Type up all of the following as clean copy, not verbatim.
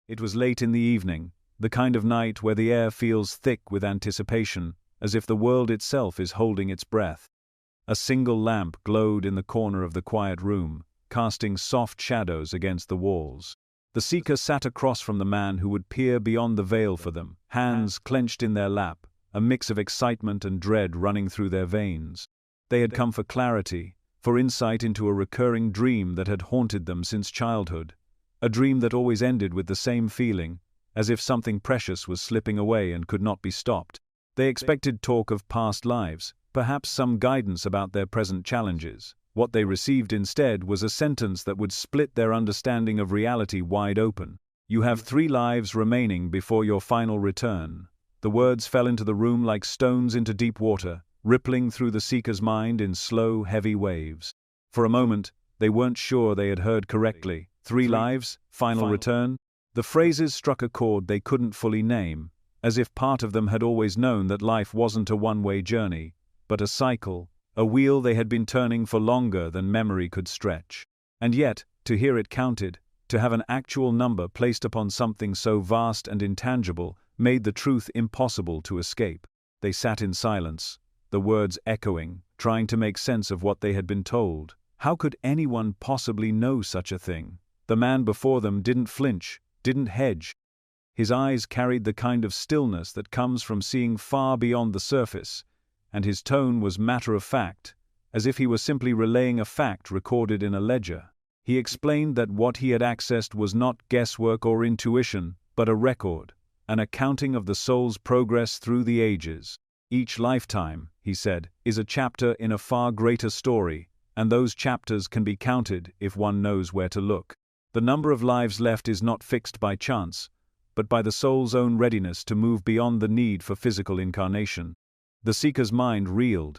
It was late in the evening, the kind of night where the air feels thick with anticipation, as if the world itself is holding its breath. A single lamp glowed in the corner of the quiet room, casting soft shadows against the walls. The seeker sat across from the man who would peer beyond the veil for them, hands clenched in their lap, a mix of excitement and dread running through their veins. They had come for clarity, for insight into a recurring dream that had haunted them since childhood, a dream that always ended with the same feeling, as if something precious was slipping away and could not be stopped. They expected talk of past lives, perhaps some guidance about their present challenges. What they received instead was a sentence that would split their understanding of reality wide open. "You have 3 lives remaining before your final return." The words fell into the room like stones into deep water, rippling through the seeker's mind in slow, heavy waves. For a moment, they weren't sure they had heard correctly. 3 lives, final return? The phrases struck a chord they couldn't fully name, as if part of them had always known that life wasn't a one-way journey, but a cycle, a wheel they had been turning for longer than memory could stretch. And yet, to hear it counted, to have an actual number placed upon something so vast and intangible, made the truth impossible to escape. They sat in silence, the words echoing, trying to make sense of what they had been told. How could anyone possibly know such a thing? The man before them didn't flinch, didn't hedge. His eyes carried the kind of stillness that comes from seeing far beyond the surface, and his tone was matter-of-fact, as if he were simply relaying a fact recorded in a ledger. He explained that what he had accessed was not guesswork or intuition, but a record, an accounting of the soul's progress through the ages. Each lifetime, he said, is a chapter in a far greater story, and those chapters can be counted if one knows where to look. The number of lives left is not fixed by chance, but by the soul's own readiness to move beyond the need for physical incarnation. The seeker's mind reeled.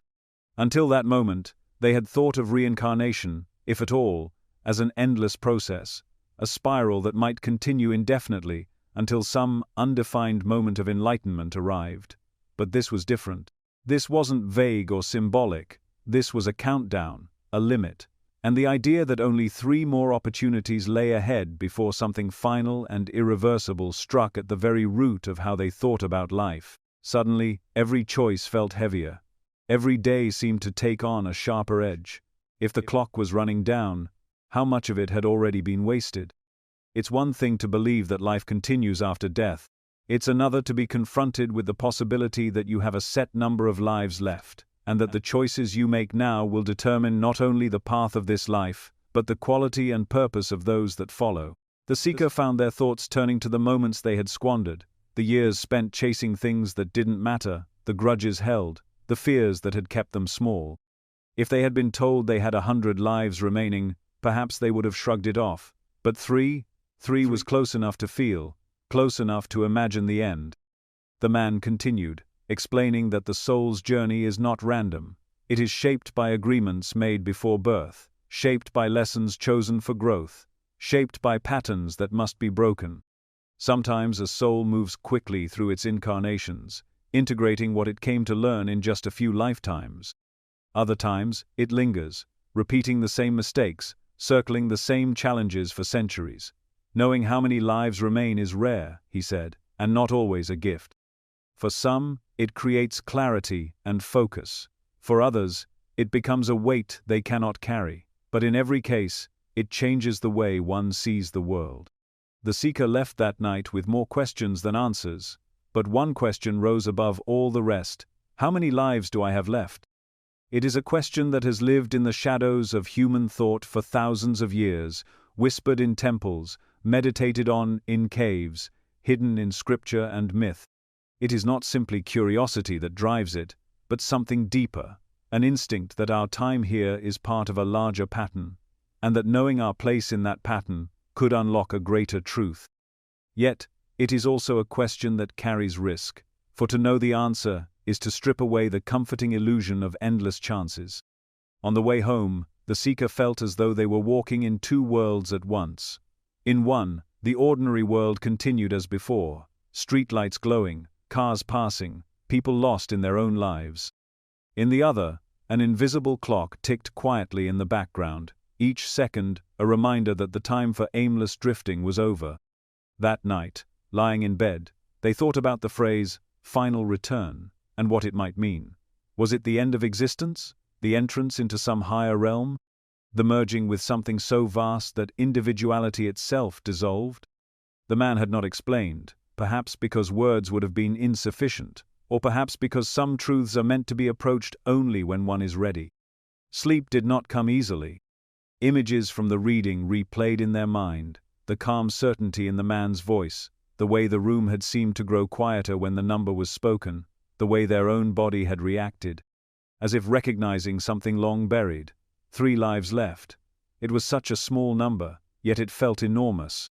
Until that moment, they had thought of reincarnation, if at all, as an endless process, a spiral that might continue indefinitely until some undefined moment of enlightenment arrived. But this was different. This wasn't vague or symbolic. This was a countdown, a limit, and the idea that only 3 more opportunities lay ahead before something final and irreversible struck at the very root of how they thought about life. Suddenly, every choice felt heavier. Every day seemed to take on a sharper edge. If the clock was running down, how much of it had already been wasted? It's one thing to believe that life continues after death. It's another to be confronted with the possibility that you have a set number of lives left, and that the choices you make now will determine not only the path of this life, but the quality and purpose of those that follow. The seeker found their thoughts turning to the moments they had squandered, the years spent chasing things that didn't matter, the grudges held, the fears that had kept them small. If they had been told they had 100 lives remaining, perhaps they would have shrugged it off. But 3 was close enough to feel, close enough to imagine the end. The man continued, explaining that the soul's journey is not random. It is shaped by agreements made before birth, shaped by lessons chosen for growth, shaped by patterns that must be broken. Sometimes a soul moves quickly through its incarnations, integrating what it came to learn in just a few lifetimes. Other times, it lingers, repeating the same mistakes, circling the same challenges for centuries. Knowing how many lives remain is rare, he said, and not always a gift. For some, it creates clarity and focus. For others, it becomes a weight they cannot carry. But in every case, it changes the way one sees the world. The seeker left that night with more questions than answers, but one question rose above all the rest. How many lives do I have left? It is a question that has lived in the shadows of human thought for thousands of years, whispered in temples, meditated on in caves, hidden in scripture and myth. It is not simply curiosity that drives it, but something deeper, an instinct that our time here is part of a larger pattern, and that knowing our place in that pattern could unlock a greater truth. Yet, it is also a question that carries risk, for to know the answer is to strip away the comforting illusion of endless chances. On the way home, the seeker felt as though they were walking in 2 worlds at once. In one, the ordinary world continued as before, streetlights glowing, cars passing, people lost in their own lives. In the other, an invisible clock ticked quietly in the background, each second a reminder that the time for aimless drifting was over. That night, lying in bed, they thought about the phrase, final return, and what it might mean. Was it the end of existence? The entrance into some higher realm? The merging with something so vast that individuality itself dissolved? The man had not explained, perhaps because words would have been insufficient, or perhaps because some truths are meant to be approached only when one is ready. Sleep did not come easily. Images from the reading replayed in their mind, the calm certainty in the man's voice, the way the room had seemed to grow quieter when the number was spoken, the way their own body had reacted, as if recognizing something long buried. 3 lives left. It was such a small number, yet it felt enormous.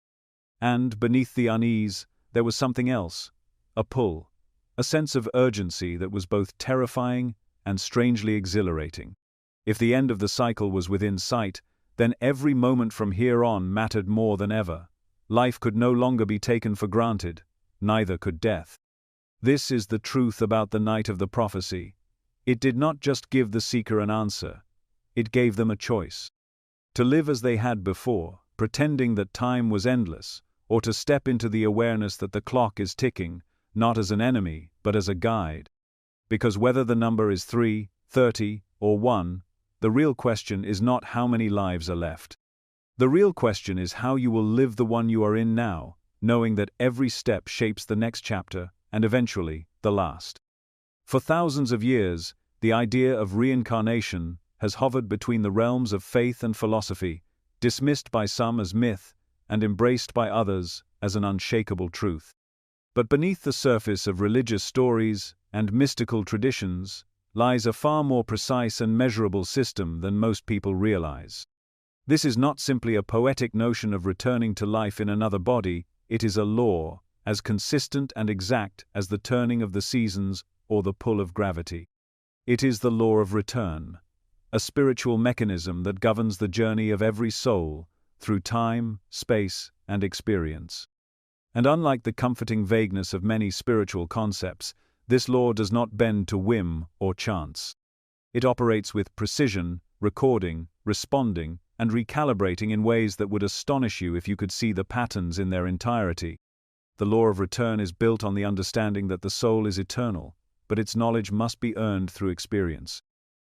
And, beneath the unease, there was something else, a pull, a sense of urgency that was both terrifying and strangely exhilarating. If the end of the cycle was within sight, then every moment from here on mattered more than ever. Life could no longer be taken for granted, neither could death. This is the truth about the night of the prophecy. It did not just give the seeker an answer, it gave them a choice. To live as they had before, pretending that time was endless, or to step into the awareness that the clock is ticking, not as an enemy, but as a guide. Because whether the number is 3, 30, or 1, the real question is not how many lives are left. The real question is how you will live the one you are in now, knowing that every step shapes the next chapter, and eventually, the last. For thousands of years, the idea of reincarnation has hovered between the realms of faith and philosophy, dismissed by some as myth, and embraced by others as an unshakable truth. But beneath the surface of religious stories and mystical traditions lies a far more precise and measurable system than most people realize. This is not simply a poetic notion of returning to life in another body, it is a law, as consistent and exact as the turning of the seasons or the pull of gravity. It is the law of return, a spiritual mechanism that governs the journey of every soul through time, space, and experience. And unlike the comforting vagueness of many spiritual concepts, this law does not bend to whim or chance. It operates with precision, recording, responding, and recalibrating in ways that would astonish you if you could see the patterns in their entirety. The law of return is built on the understanding that the soul is eternal, but its knowledge must be earned through experience.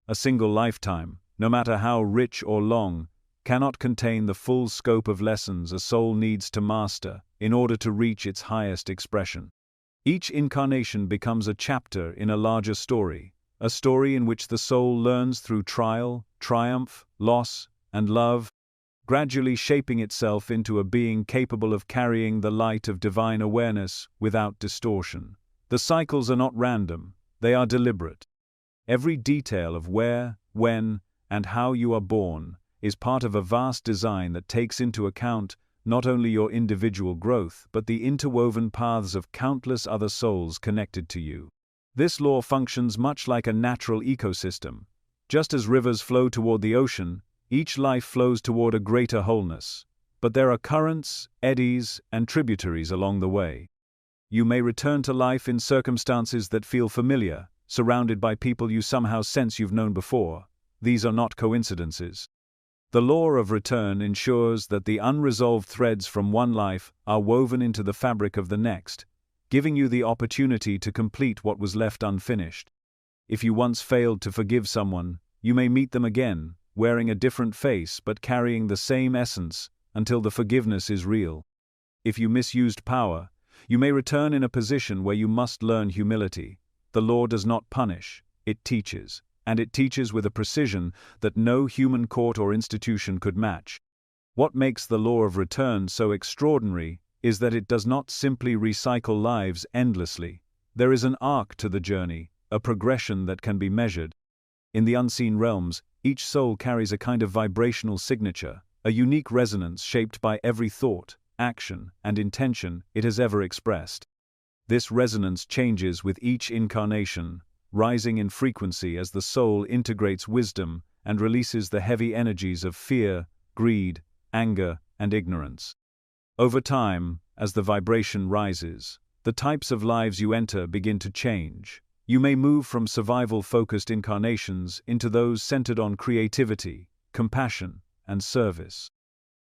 A single lifetime, no matter how rich or long, cannot contain the full scope of lessons a soul needs to master in order to reach its highest expression. Each incarnation becomes a chapter in a larger story, a story in which the soul learns through trial, triumph, loss, and love, gradually shaping itself into a being capable of carrying the light of divine awareness without distortion. The cycles are not random, they are deliberate. Every detail of where, when, and how you are born is part of a vast design that takes into account not only your individual growth but the interwoven paths of countless other souls connected to you. This law functions much like a natural ecosystem. Just as rivers flow toward the ocean, each life flows toward a greater wholeness. But there are currents, eddies, and tributaries along the way. You may return to life in circumstances that feel familiar, surrounded by people you somehow sense you've known before. These are not coincidences. The law of return ensures that the unresolved threads from one life are woven into the fabric of the next, giving you the opportunity to complete what was left unfinished. If you once failed to forgive someone, you may meet them again, wearing a different face but carrying the same essence, until the forgiveness is real. If you misused power, you may return in a position where you must learn humility. The law does not punish, it teaches. And it teaches with a precision that no human court or institution could match. What makes the law of return so extraordinary is that it does not simply recycle lives endlessly. There is an arc to the journey, a progression that can be measured. In the unseen realms, each soul carries a kind of vibrational signature, a unique resonance shaped by every thought, action, and intention it has ever expressed. This resonance changes with each incarnation, rising in frequency as the soul integrates wisdom and releases the heavy energies of fear, greed, anger, and ignorance. Over time, as the vibration rises, the types of lives you enter begin to change. You may move from survival-focused incarnations into those centered on creativity, compassion, and service.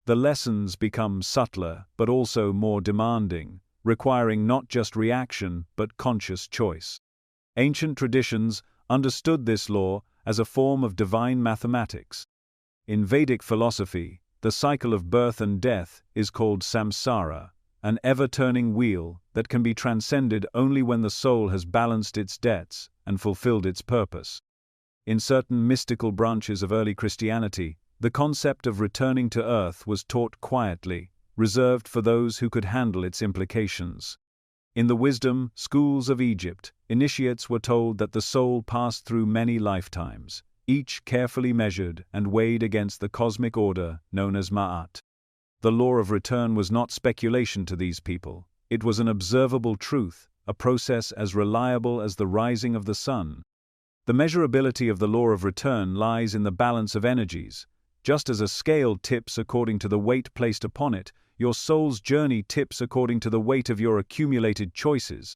The lessons become subtler but also more demanding, requiring not just reaction but conscious choice. Ancient traditions understood this law as a form of divine mathematics. In Vedic philosophy, the cycle of birth and death is called samsara, an ever-turning wheel that can be transcended only when the soul has balanced its debts and fulfilled its purpose. In certain mystical branches of early Christianity, the concept of returning to earth was taught quietly, reserved for those who could handle its implications. In the wisdom schools of Egypt, initiates were told that the soul passed through many lifetimes, each carefully measured and weighed against the cosmic order known as Ma'at. The law of return was not speculation to these people, it was an observable truth, a process as reliable as the rising of the sun. The measurability of the law of return lies in the balance of energies. Just as a scale tips according to the weight placed upon it, your soul's journey tips according to the weight of your accumulated choices.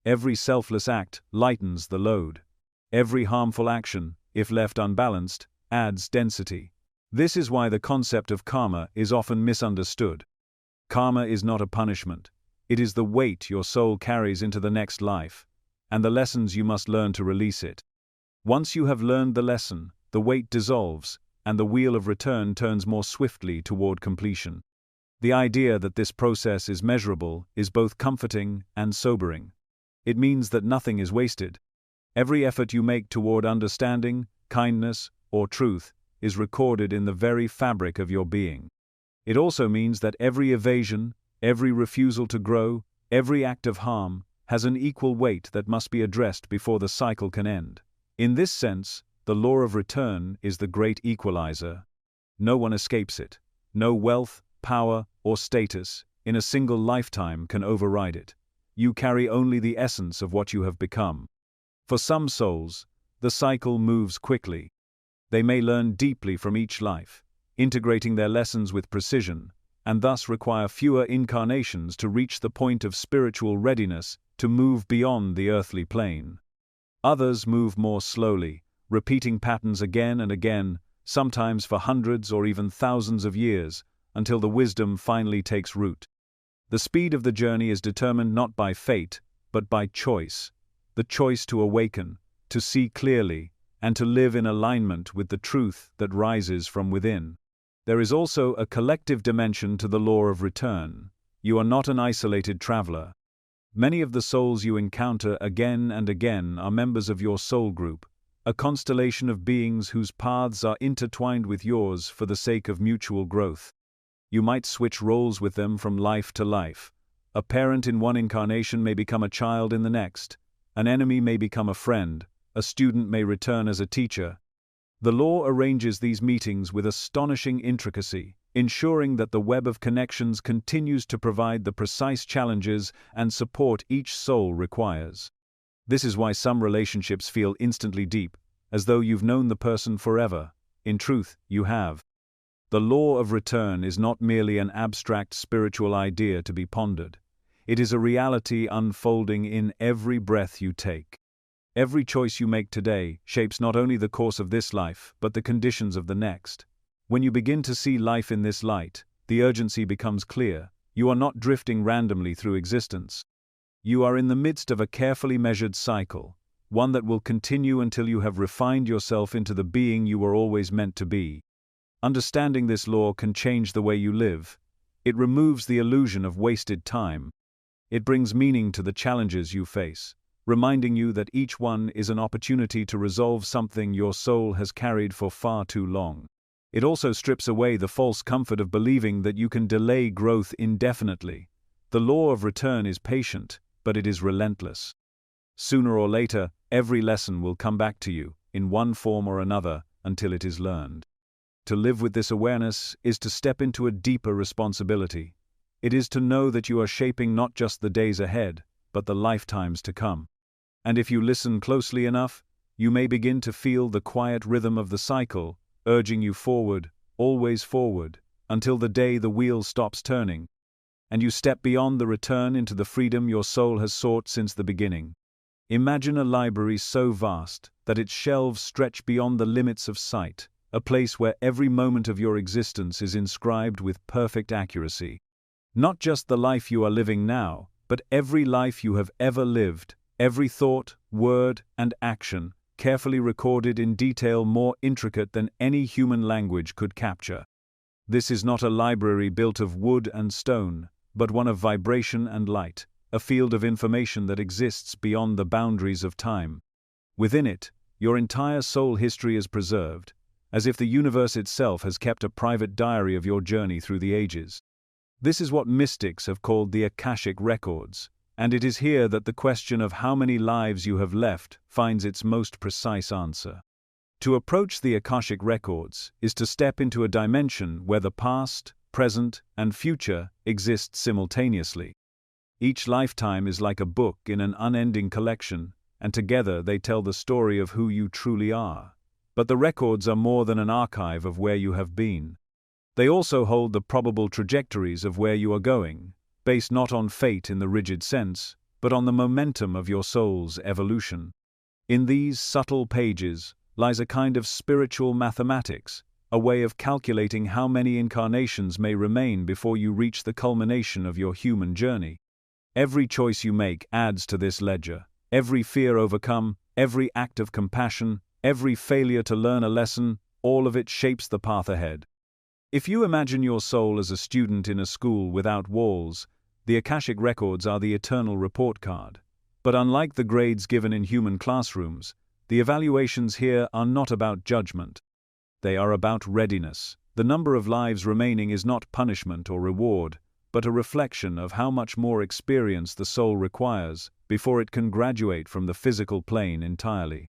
Every selfless act lightens the load. Every harmful action, if left unbalanced, adds density. This is why the concept of karma is often misunderstood. Karma is not a punishment. It is the weight your soul carries into the next life, and the lessons you must learn to release it. Once you have learned the lesson, the weight dissolves, and the wheel of return turns more swiftly toward completion. The idea that this process is measurable is both comforting and sobering. It means that nothing is wasted. Every effort you make toward understanding, kindness, or truth is recorded in the very fabric of your being. It also means that every evasion, every refusal to grow, every act of harm, has an equal weight that must be addressed before the cycle can end. In this sense, the law of return is the great equalizer. No one escapes it. No wealth, power, or status, in a single lifetime can override it. You carry only the essence of what you have become. For some souls, the cycle moves quickly. They may learn deeply from each life, integrating their lessons with precision, and thus require fewer incarnations to reach the point of spiritual readiness to move beyond the earthly plane. Others move more slowly, repeating patterns again and again, sometimes for hundreds or even thousands of years, until the wisdom finally takes root. The speed of the journey is determined not by fate, but by choice. The choice to awaken, to see clearly, and to live in alignment with the truth that rises from within. There is also a collective dimension to the law of return. You are not an isolated traveler. Many of the souls you encounter again and again are members of your soul group, a constellation of beings whose paths are intertwined with yours for the sake of mutual growth. You might switch roles with them from life to life. A parent in one incarnation may become a child in the next. An enemy may become a friend. A student may return as a teacher. The law arranges these meetings with astonishing intricacy, ensuring that the web of connections continues to provide the precise challenges and support each soul requires. This is why some relationships feel instantly deep, as though you've known the person forever. In truth, you have. The law of return is not merely an abstract spiritual idea to be pondered. It is a reality unfolding in every breath you take. Every choice you make today shapes not only the course of this life, but the conditions of the next. When you begin to see life in this light, the urgency becomes clear. You are not drifting randomly through existence. You are in the midst of a carefully measured cycle, one that will continue until you have refined yourself into the being you were always meant to be. Understanding this law can change the way you live. It removes the illusion of wasted time. It brings meaning to the challenges you face, reminding you that each one is an opportunity to resolve something your soul has carried for far too long. It also strips away the false comfort of believing that you can delay growth indefinitely. The law of return is patient, but it is relentless. Sooner or later, every lesson will come back to you, in one form or another, until it is learned. To live with this awareness is to step into a deeper responsibility. It is to know that you are shaping not just the days ahead, but the lifetimes to come. And if you listen closely enough, you may begin to feel the quiet rhythm of the cycle, urging you forward, always forward, until the day the wheel stops turning, and you step beyond the return into the freedom your soul has sought since the beginning. Imagine a library so vast that its shelves stretch beyond the limits of sight, a place where every moment of your existence is inscribed with perfect accuracy. Not just the life you are living now, but every life you have ever lived, every thought, word, and action, carefully recorded in detail more intricate than any human language could capture. This is not a library built of wood and stone, but one of vibration and light, a field of information that exists beyond the boundaries of time. Within it, your entire soul history is preserved, as if the universe itself has kept a private diary of your journey through the ages. This is what mystics have called the Akashic Records, and it is here that the question of how many lives you have left finds its most precise answer. To approach the Akashic Records is to step into a dimension where the past, present, and future exist simultaneously. Each lifetime is like a book in an unending collection, and together they tell the story of who you truly are. But the records are more than an archive of where you have been. They also hold the probable trajectories of where you are going, based not on fate in the rigid sense, but on the momentum of your soul's evolution. In these subtle pages lies a kind of spiritual mathematics, a way of calculating how many incarnations may remain before you reach the culmination of your human journey. Every choice you make adds to this ledger. Every fear overcome, every act of compassion, every failure to learn a lesson, all of it shapes the path ahead. If you imagine your soul as a student in a school without walls, the Akashic Records are the eternal report card. But unlike the grades given in human classrooms, the evaluations here are not about judgment. They are about readiness. The number of lives remaining is not punishment or reward, but a reflection of how much more experience the soul requires before it can graduate from the physical plane entirely.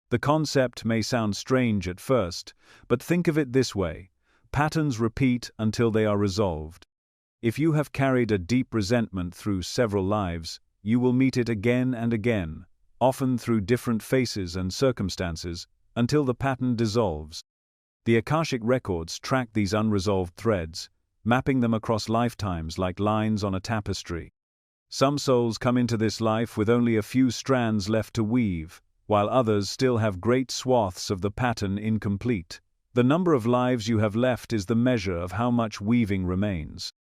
The concept may sound strange at first, but think of it this way: patterns repeat until they are resolved. If you have carried a deep resentment through several lives, you will meet it again and again, often through different faces and circumstances, until the pattern dissolves. The Akashic Records track these unresolved threads, mapping them across lifetimes like lines on a tapestry. Some souls come into this life with only a few strands left to weave, while others still have great swaths of the pattern incomplete. The number of lives you have left is the measure of how much weaving remains.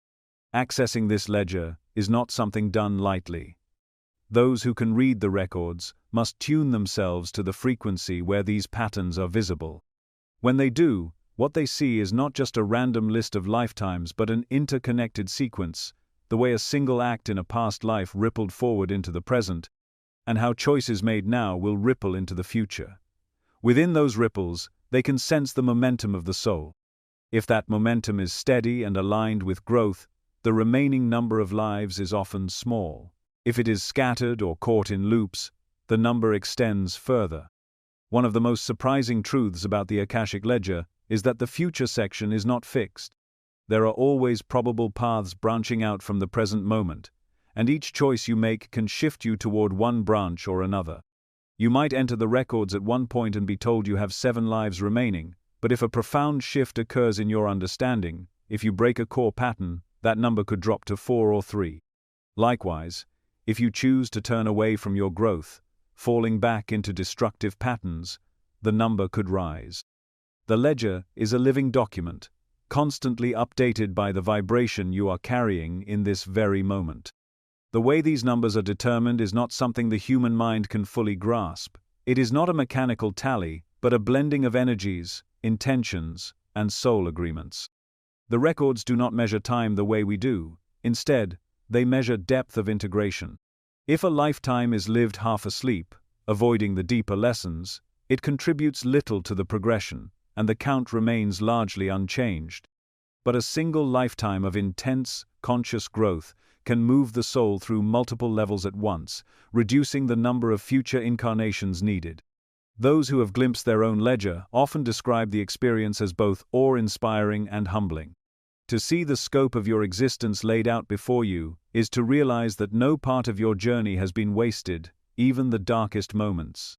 Accessing this ledger is not something done lightly. Those who can read the records must tune themselves to the frequency where these patterns are visible. When they do, what they see is not just a random list of lifetimes but an interconnected sequence, the way a single act in a past life rippled forward into the present, and how choices made now will ripple into the future. Within those ripples, they can sense the momentum of the soul. If that momentum is steady and aligned with growth, the remaining number of lives is often small. If it is scattered or caught in loops, the number extends further. One of the most surprising truths about the Akashic Ledger is that the future section is not fixed. There are always probable paths branching out from the present moment, and each choice you make can shift you toward one branch or another. You might enter the records at one point and be told you have 7 lives remaining, but if a profound shift occurs in your understanding, if you break a core pattern, that number could drop to 4 or 3. Likewise, if you choose to turn away from your growth, falling back into destructive patterns, the number could rise. The ledger is a living document, constantly updated by the vibration you are carrying in this very moment. The way these numbers are determined is not something the human mind can fully grasp. It is not a mechanical tally, but a blending of energies, intentions, and soul agreements. The records do not measure time the way we do. Instead, they measure depth of integration. If a lifetime is lived half asleep, avoiding the deeper lessons, it contributes little to the progression, and the count remains largely unchanged. But a single lifetime of intense, conscious growth can move the soul through multiple levels at once, reducing the number of future incarnations needed. Those who have glimpsed their own ledger often describe the experience as both awe-inspiring and humbling. To see the scope of your existence laid out before you is to realize that no part of your journey has been wasted, even the darkest moments.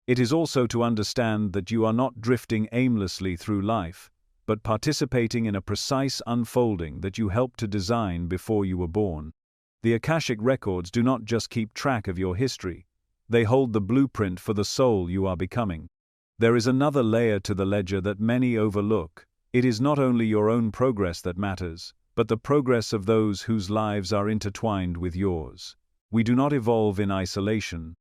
It is also to understand that you are not drifting aimlessly through life, but participating in a precise unfolding that you helped to design before you were born. The Akashic Records do not just keep track of your history, they hold the blueprint for the soul you are becoming. There is another layer to the ledger that many overlook. It is not only your own progress that matters, but the progress of those whose lives are intertwined with yours. We do not evolve in isolation.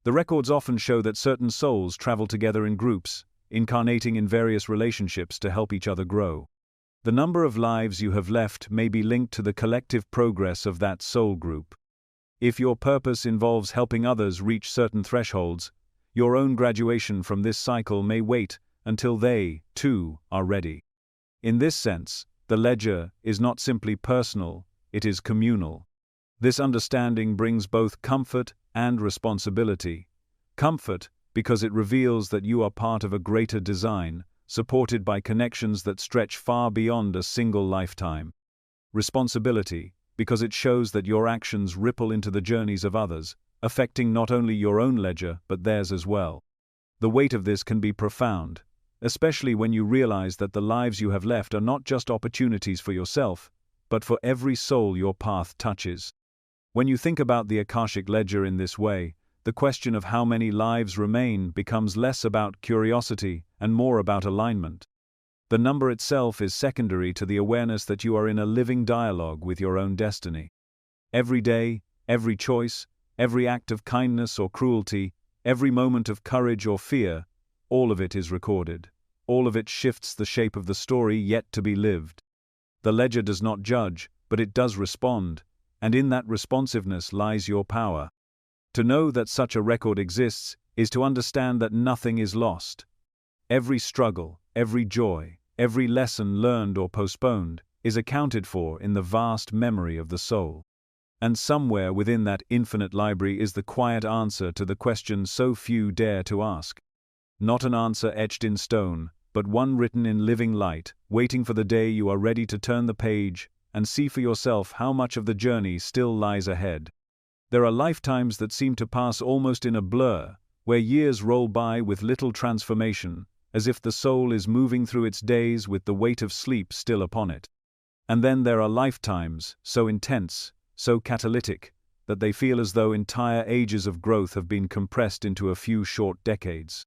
The records often show that certain souls travel together in groups, incarnating in various relationships to help each other grow. The number of lives you have left may be linked to the collective progress of that soul group. If your purpose involves helping others reach certain thresholds, your own graduation from this cycle may wait until they, too, are ready. In this sense, the ledger is not simply personal, it is communal. This understanding brings both comfort and responsibility. Comfort, because it reveals that you are part of a greater design, supported by connections that stretch far beyond a single lifetime. Responsibility, because it shows that your actions ripple into the journeys of others, affecting not only your own ledger but theirs as well. The weight of this can be profound, especially when you realize that the lives you have left are not just opportunities for yourself, but for every soul your path touches. When you think about the Akashic ledger in this way, the question of how many lives remain becomes less about curiosity and more about alignment. The number itself is secondary to the awareness that you are in a living dialogue with your own destiny. Every day, every choice, every act of kindness or cruelty, every moment of courage or fear, all of it is recorded. All of it shifts the shape of the story yet to be lived. The ledger does not judge, but it does respond, and in that responsiveness lies your power. To know that such a record exists is to understand that nothing is lost. Every struggle, every joy, every lesson learned or postponed is accounted for in the vast memory of the soul. And somewhere within that infinite library is the quiet answer to the question so few dare to ask. Not an answer etched in stone, but one written in living light, waiting for the day you are ready to turn the page and see for yourself how much of the journey still lies ahead. There are lifetimes that seem to pass almost in a blur, where years roll by with little transformation, as if the soul is moving through its days with the weight of sleep still upon it. And then there are lifetimes, so intense, so catalytic, that they feel as though entire ages of growth have been compressed into a few short decades.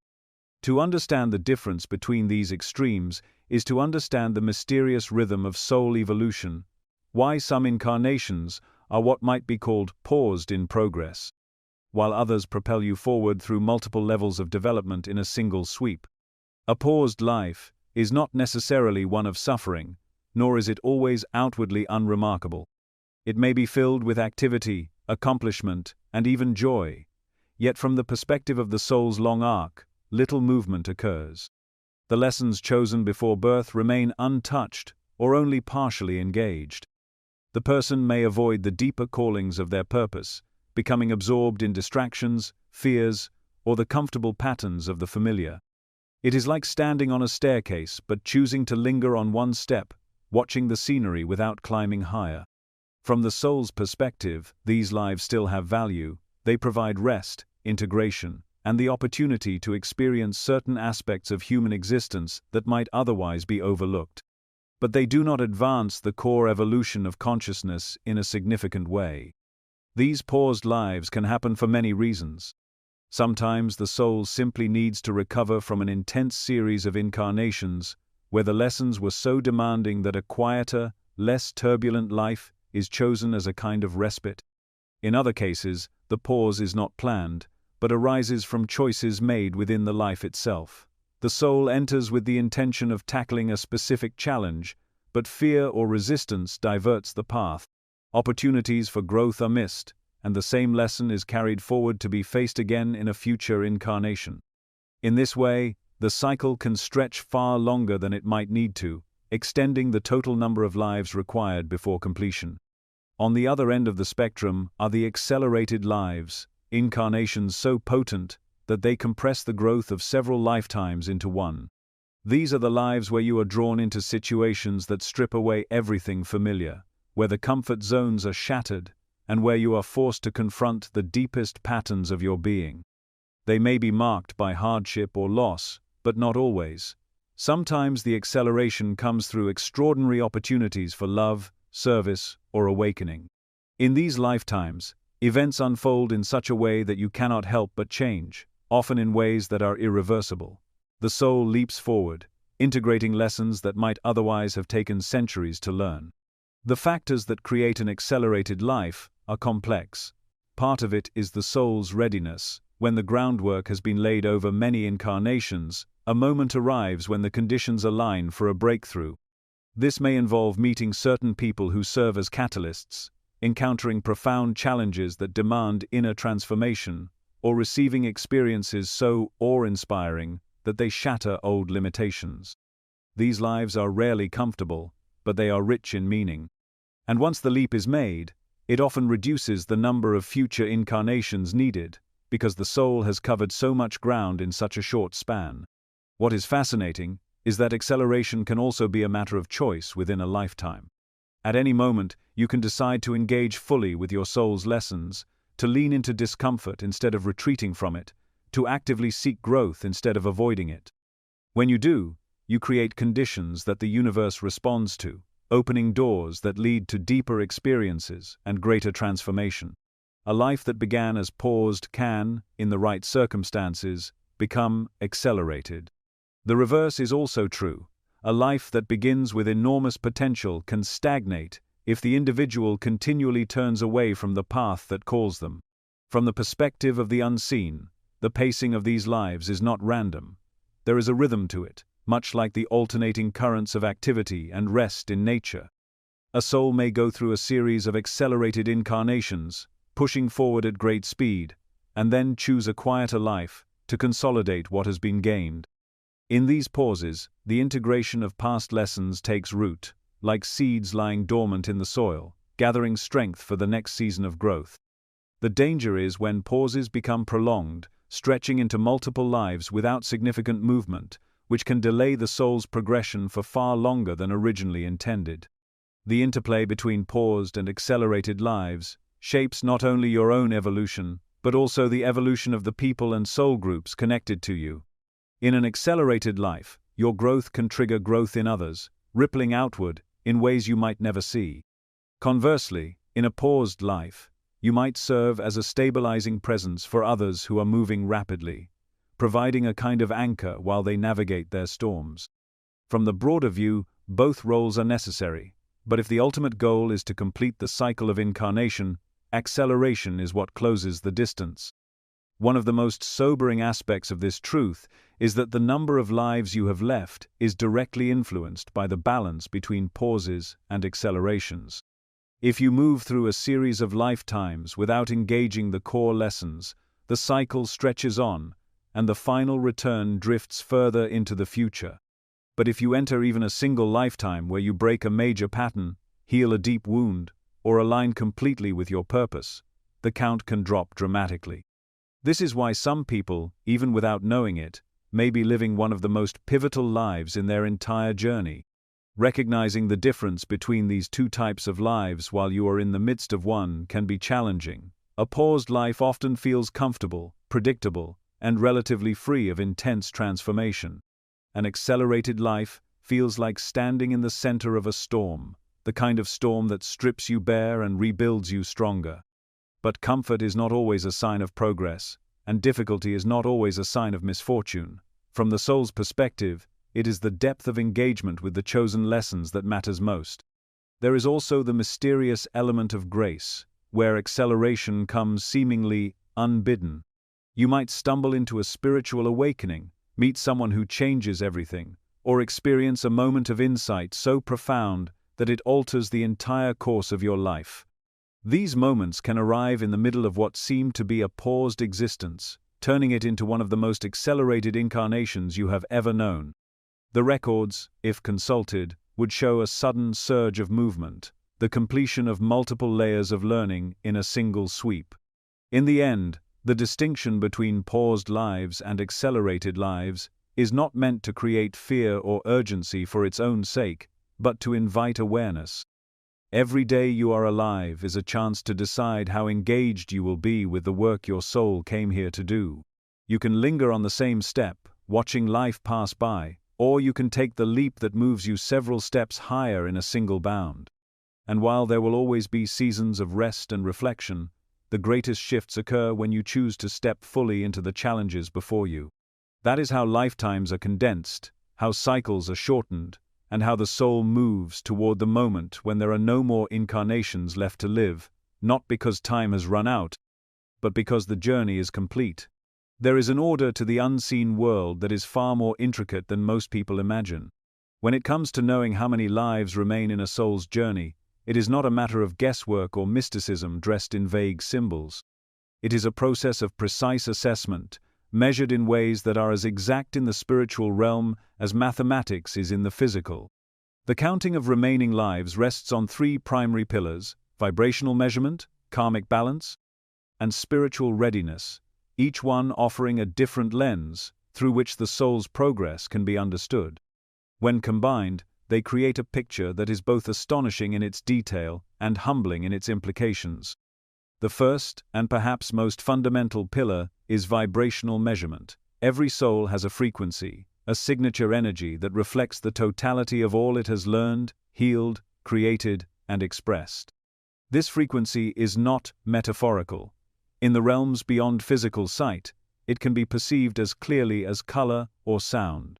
To understand the difference between these extremes is to understand the mysterious rhythm of soul evolution, why some incarnations are what might be called paused in progress, while others propel you forward through multiple levels of development in a single sweep. A paused life is not necessarily one of suffering, nor is it always outwardly unremarkable. It may be filled with activity, accomplishment, and even joy, yet from the perspective of the soul's long arc, little movement occurs. The lessons chosen before birth remain untouched or only partially engaged. The person may avoid the deeper callings of their purpose, becoming absorbed in distractions, fears, or the comfortable patterns of the familiar. It is like standing on a staircase but choosing to linger on one step, watching the scenery without climbing higher. From the soul's perspective, these lives still have value. They provide rest, integration, and the opportunity to experience certain aspects of human existence that might otherwise be overlooked. But they do not advance the core evolution of consciousness in a significant way. These paused lives can happen for many reasons. Sometimes the soul simply needs to recover from an intense series of incarnations, where the lessons were so demanding that a quieter, less turbulent life is chosen as a kind of respite. In other cases, the pause is not planned, but arises from choices made within the life itself. The soul enters with the intention of tackling a specific challenge, but fear or resistance diverts the path. Opportunities for growth are missed, and the same lesson is carried forward to be faced again in a future incarnation. In this way, the cycle can stretch far longer than it might need to, extending the total number of lives required before completion. On the other end of the spectrum are the accelerated lives, incarnations so potent that they compress the growth of several lifetimes into one. These are the lives where you are drawn into situations that strip away everything familiar, where the comfort zones are shattered, and where you are forced to confront the deepest patterns of your being. They may be marked by hardship or loss, but not always. Sometimes the acceleration comes through extraordinary opportunities for love, service, or awakening. In these lifetimes, events unfold in such a way that you cannot help but change, often in ways that are irreversible. The soul leaps forward, integrating lessons that might otherwise have taken centuries to learn. The factors that create an accelerated life are complex. Part of it is the soul's readiness. When the groundwork has been laid over many incarnations, a moment arrives when the conditions align for a breakthrough. This may involve meeting certain people who serve as catalysts, encountering profound challenges that demand inner transformation, or receiving experiences so awe-inspiring that they shatter old limitations. These lives are rarely comfortable, but they are rich in meaning. And once the leap is made, it often reduces the number of future incarnations needed, because the soul has covered so much ground in such a short span. What is fascinating is that acceleration can also be a matter of choice within a lifetime. At any moment, you can decide to engage fully with your soul's lessons, to lean into discomfort instead of retreating from it, to actively seek growth instead of avoiding it. When you do, you create conditions that the universe responds to, opening doors that lead to deeper experiences and greater transformation. A life that began as paused can, in the right circumstances, become accelerated. The reverse is also true. A life that begins with enormous potential can stagnate if the individual continually turns away from the path that calls them. From the perspective of the unseen, the pacing of these lives is not random. There is a rhythm to it, much like the alternating currents of activity and rest in nature. A soul may go through a series of accelerated incarnations, pushing forward at great speed, and then choose a quieter life to consolidate what has been gained. In these pauses, the integration of past lessons takes root, like seeds lying dormant in the soil, gathering strength for the next season of growth. The danger is when pauses become prolonged, stretching into multiple lives without significant movement, which can delay the soul's progression for far longer than originally intended. The interplay between paused and accelerated lives shapes not only your own evolution, but also the evolution of the people and soul groups connected to you. In an accelerated life, your growth can trigger growth in others, rippling outward in ways you might never see. Conversely, in a paused life, you might serve as a stabilizing presence for others who are moving rapidly, providing a kind of anchor while they navigate their storms. From the broader view, both roles are necessary, but if the ultimate goal is to complete the cycle of incarnation, acceleration is what closes the distance. One of the most sobering aspects of this truth is that the number of lives you have left is directly influenced by the balance between pauses and accelerations. If you move through a series of lifetimes without engaging the core lessons, the cycle stretches on, and the final return drifts further into the future. But if you enter even a single lifetime where you break a major pattern, heal a deep wound, or align completely with your purpose, the count can drop dramatically. This is why some people, even without knowing it, may be living one of the most pivotal lives in their entire journey. Recognizing the difference between these two types of lives while you are in the midst of one can be challenging. A paused life often feels comfortable, predictable, and relatively free of intense transformation. An accelerated life feels like standing in the center of a storm, the kind of storm that strips you bare and rebuilds you stronger. But comfort is not always a sign of progress, and difficulty is not always a sign of misfortune. From the soul's perspective, it is the depth of engagement with the chosen lessons that matters most. There is also the mysterious element of grace, where acceleration comes seemingly unbidden. You might stumble into a spiritual awakening, meet someone who changes everything, or experience a moment of insight so profound that it alters the entire course of your life. These moments can arrive in the middle of what seemed to be a paused existence, turning it into one of the most accelerated incarnations you have ever known. The records, if consulted, would show a sudden surge of movement, the completion of multiple layers of learning in a single sweep. In the end, the distinction between paused lives and accelerated lives is not meant to create fear or urgency for its own sake, but to invite awareness. Every day you are alive is a chance to decide how engaged you will be with the work your soul came here to do. You can linger on the same step, watching life pass by, or you can take the leap that moves you several steps higher in a single bound. And while there will always be seasons of rest and reflection, the greatest shifts occur when you choose to step fully into the challenges before you. That is how lifetimes are condensed, how cycles are shortened, and how the soul moves toward the moment when there are no more incarnations left to live, not because time has run out, but because the journey is complete. There is an order to the unseen world that is far more intricate than most people imagine. When it comes to knowing how many lives remain in a soul's journey, it is not a matter of guesswork or mysticism dressed in vague symbols. It is a process of precise assessment, measured in ways that are as exact in the spiritual realm as mathematics is in the physical. The counting of remaining lives rests on three primary pillars: vibrational measurement, karmic balance, and spiritual readiness, each one offering a different lens through which the soul's progress can be understood. When combined, they create a picture that is both astonishing in its detail and humbling in its implications. The first, and perhaps most fundamental pillar, is vibrational measurement. Every soul has a frequency, a signature energy that reflects the totality of all it has learned, healed, created, and expressed. This frequency is not metaphorical. In the realms beyond physical sight, it can be perceived as clearly as color or sound.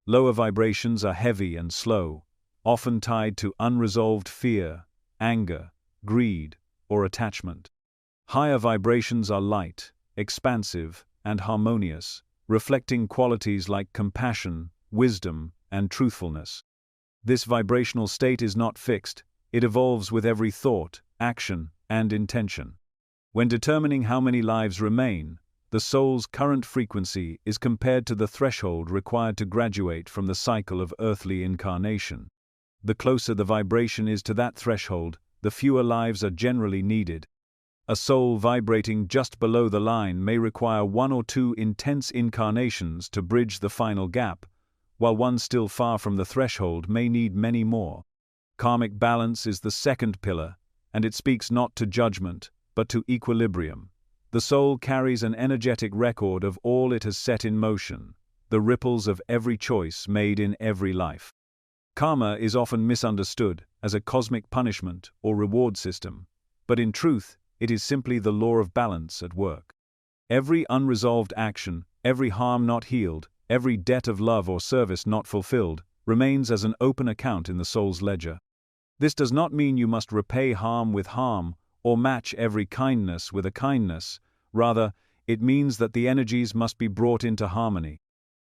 Lower vibrations are heavy and slow, often tied to unresolved fear, anger, greed, or attachment. Higher vibrations are light, expansive, and harmonious, reflecting qualities like compassion, wisdom, and truthfulness. This vibrational state is not fixed, it evolves with every thought, action, and intention. When determining how many lives remain, the soul's current frequency is compared to the threshold required to graduate from the cycle of earthly incarnation. The closer the vibration is to that threshold, the fewer lives are generally needed. A soul vibrating just below the line may require one or two intense incarnations to bridge the final gap, while one still far from the threshold may need many more. Karmic balance is the second pillar, and it speaks not to judgment, but to equilibrium. The soul carries an energetic record of all it has set in motion, the ripples of every choice made in every life. Karma is often misunderstood as a cosmic punishment or reward system, but in truth, it is simply the law of balance at work. Every unresolved action, every harm not healed, every debt of love or service not fulfilled, remains as an open account in the soul's ledger. This does not mean you must repay harm with harm or match every kindness with a kindness. Rather, it means that the energies must be brought into harmony.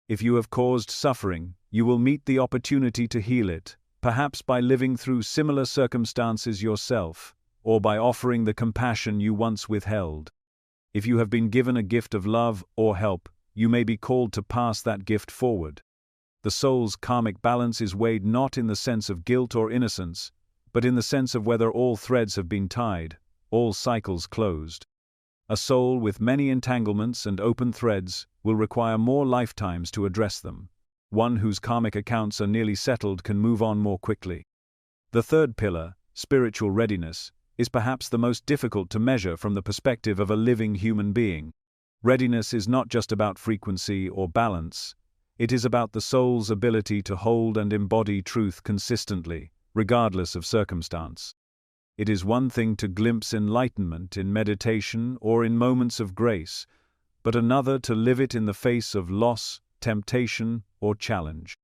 If you have caused suffering, you will meet the opportunity to heal it, perhaps by living through similar circumstances yourself, or by offering the compassion you once withheld. If you have been given a gift of love or help, you may be called to pass that gift forward. The soul's karmic balance is weighed not in the sense of guilt or innocence, but in the sense of whether all threads have been tied, all cycles closed. A soul with many entanglements and open threads will require more lifetimes to address them. One whose karmic accounts are nearly settled can move on more quickly. The third pillar, spiritual readiness, is perhaps the most difficult to measure from the perspective of a living human being. Readiness is not just about frequency or balance, it is about the soul's ability to hold and embody truth consistently, regardless of circumstance. It is one thing to glimpse enlightenment in meditation or in moments of grace, but another to live it in the face of loss, temptation, or challenge.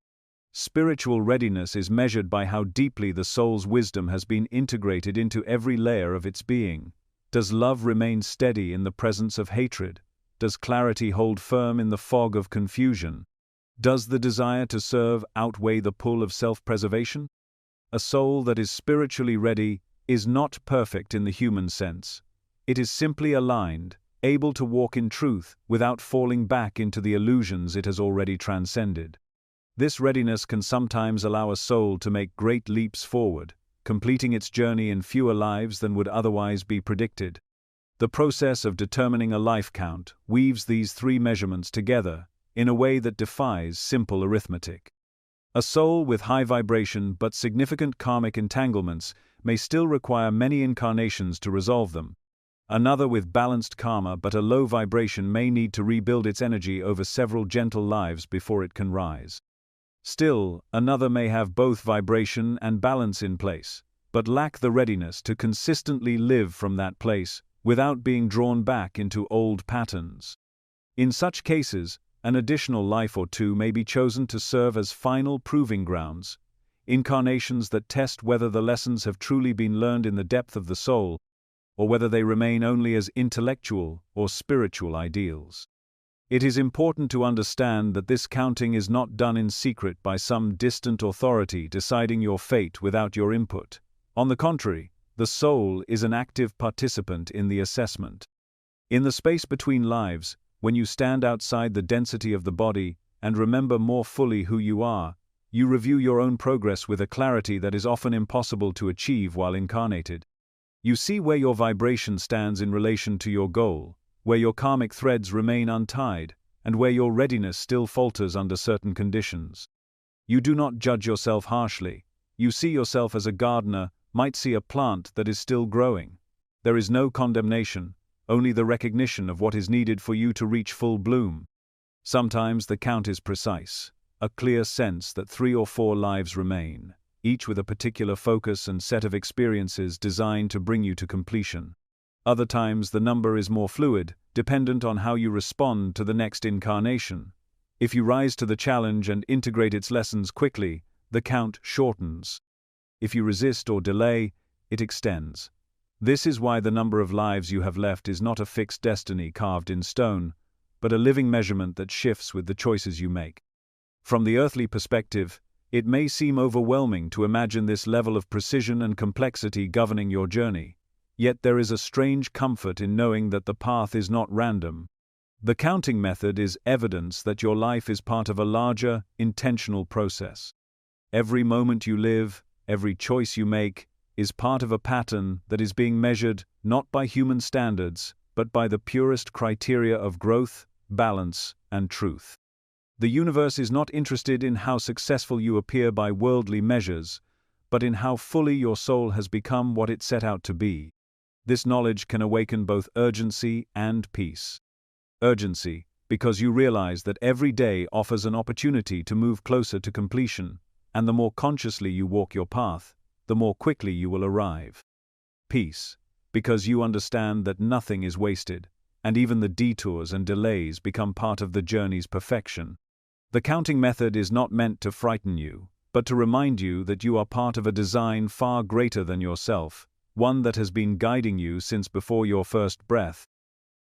Spiritual readiness is measured by how deeply the soul's wisdom has been integrated into every layer of its being. Does love remain steady in the presence of hatred? Does clarity hold firm in the fog of confusion? Does the desire to serve outweigh the pull of self-preservation? A soul that is spiritually ready is not perfect in the human sense. It is simply aligned, able to walk in truth without falling back into the illusions it has already transcended. This readiness can sometimes allow a soul to make great leaps forward, completing its journey in fewer lives than would otherwise be predicted. The process of determining a life count weaves these three measurements together in a way that defies simple arithmetic. A soul with high vibration but significant karmic entanglements may still require many incarnations to resolve them. Another with balanced karma but a low vibration may need to rebuild its energy over several gentle lives before it can rise. Still, another may have both vibration and balance in place, but lack the readiness to consistently live from that place without being drawn back into old patterns. In such cases, an additional life or two may be chosen to serve as final proving grounds, incarnations that test whether the lessons have truly been learned in the depth of the soul, or whether they remain only as intellectual or spiritual ideals. It is important to understand that this counting is not done in secret by some distant authority deciding your fate without your input. On the contrary, the soul is an active participant in the assessment. In the space between lives, when you stand outside the density of the body and remember more fully who you are, you review your own progress with a clarity that is often impossible to achieve while incarnated. You see where your vibration stands in relation to your goal, where your karmic threads remain untied, and where your readiness still falters under certain conditions. You do not judge yourself harshly. You see yourself as a gardener might see a plant that is still growing. There is no condemnation, only the recognition of what is needed for you to reach full bloom. Sometimes the count is precise, a clear sense that 3 or 4 lives remain, each with a particular focus and set of experiences designed to bring you to completion. Other times the number is more fluid, dependent on how you respond to the next incarnation. If you rise to the challenge and integrate its lessons quickly, the count shortens. If you resist or delay, it extends. This is why the number of lives you have left is not a fixed destiny carved in stone, but a living measurement that shifts with the choices you make. From the earthly perspective, it may seem overwhelming to imagine this level of precision and complexity governing your journey. Yet there is a strange comfort in knowing that the path is not random. The counting method is evidence that your life is part of a larger, intentional process. Every moment you live, every choice you make, is part of a pattern that is being measured not by human standards, but by the purest criteria of growth, balance, and truth. The universe is not interested in how successful you appear by worldly measures, but in how fully your soul has become what it set out to be. This knowledge can awaken both urgency and peace. Urgency, because you realize that every day offers an opportunity to move closer to completion, and the more consciously you walk your path, the more quickly you will arrive. Peace, because you understand that nothing is wasted, and even the detours and delays become part of the journey's perfection. The counting method is not meant to frighten you, but to remind you that you are part of a design far greater than yourself, one that has been guiding you since before your first breath,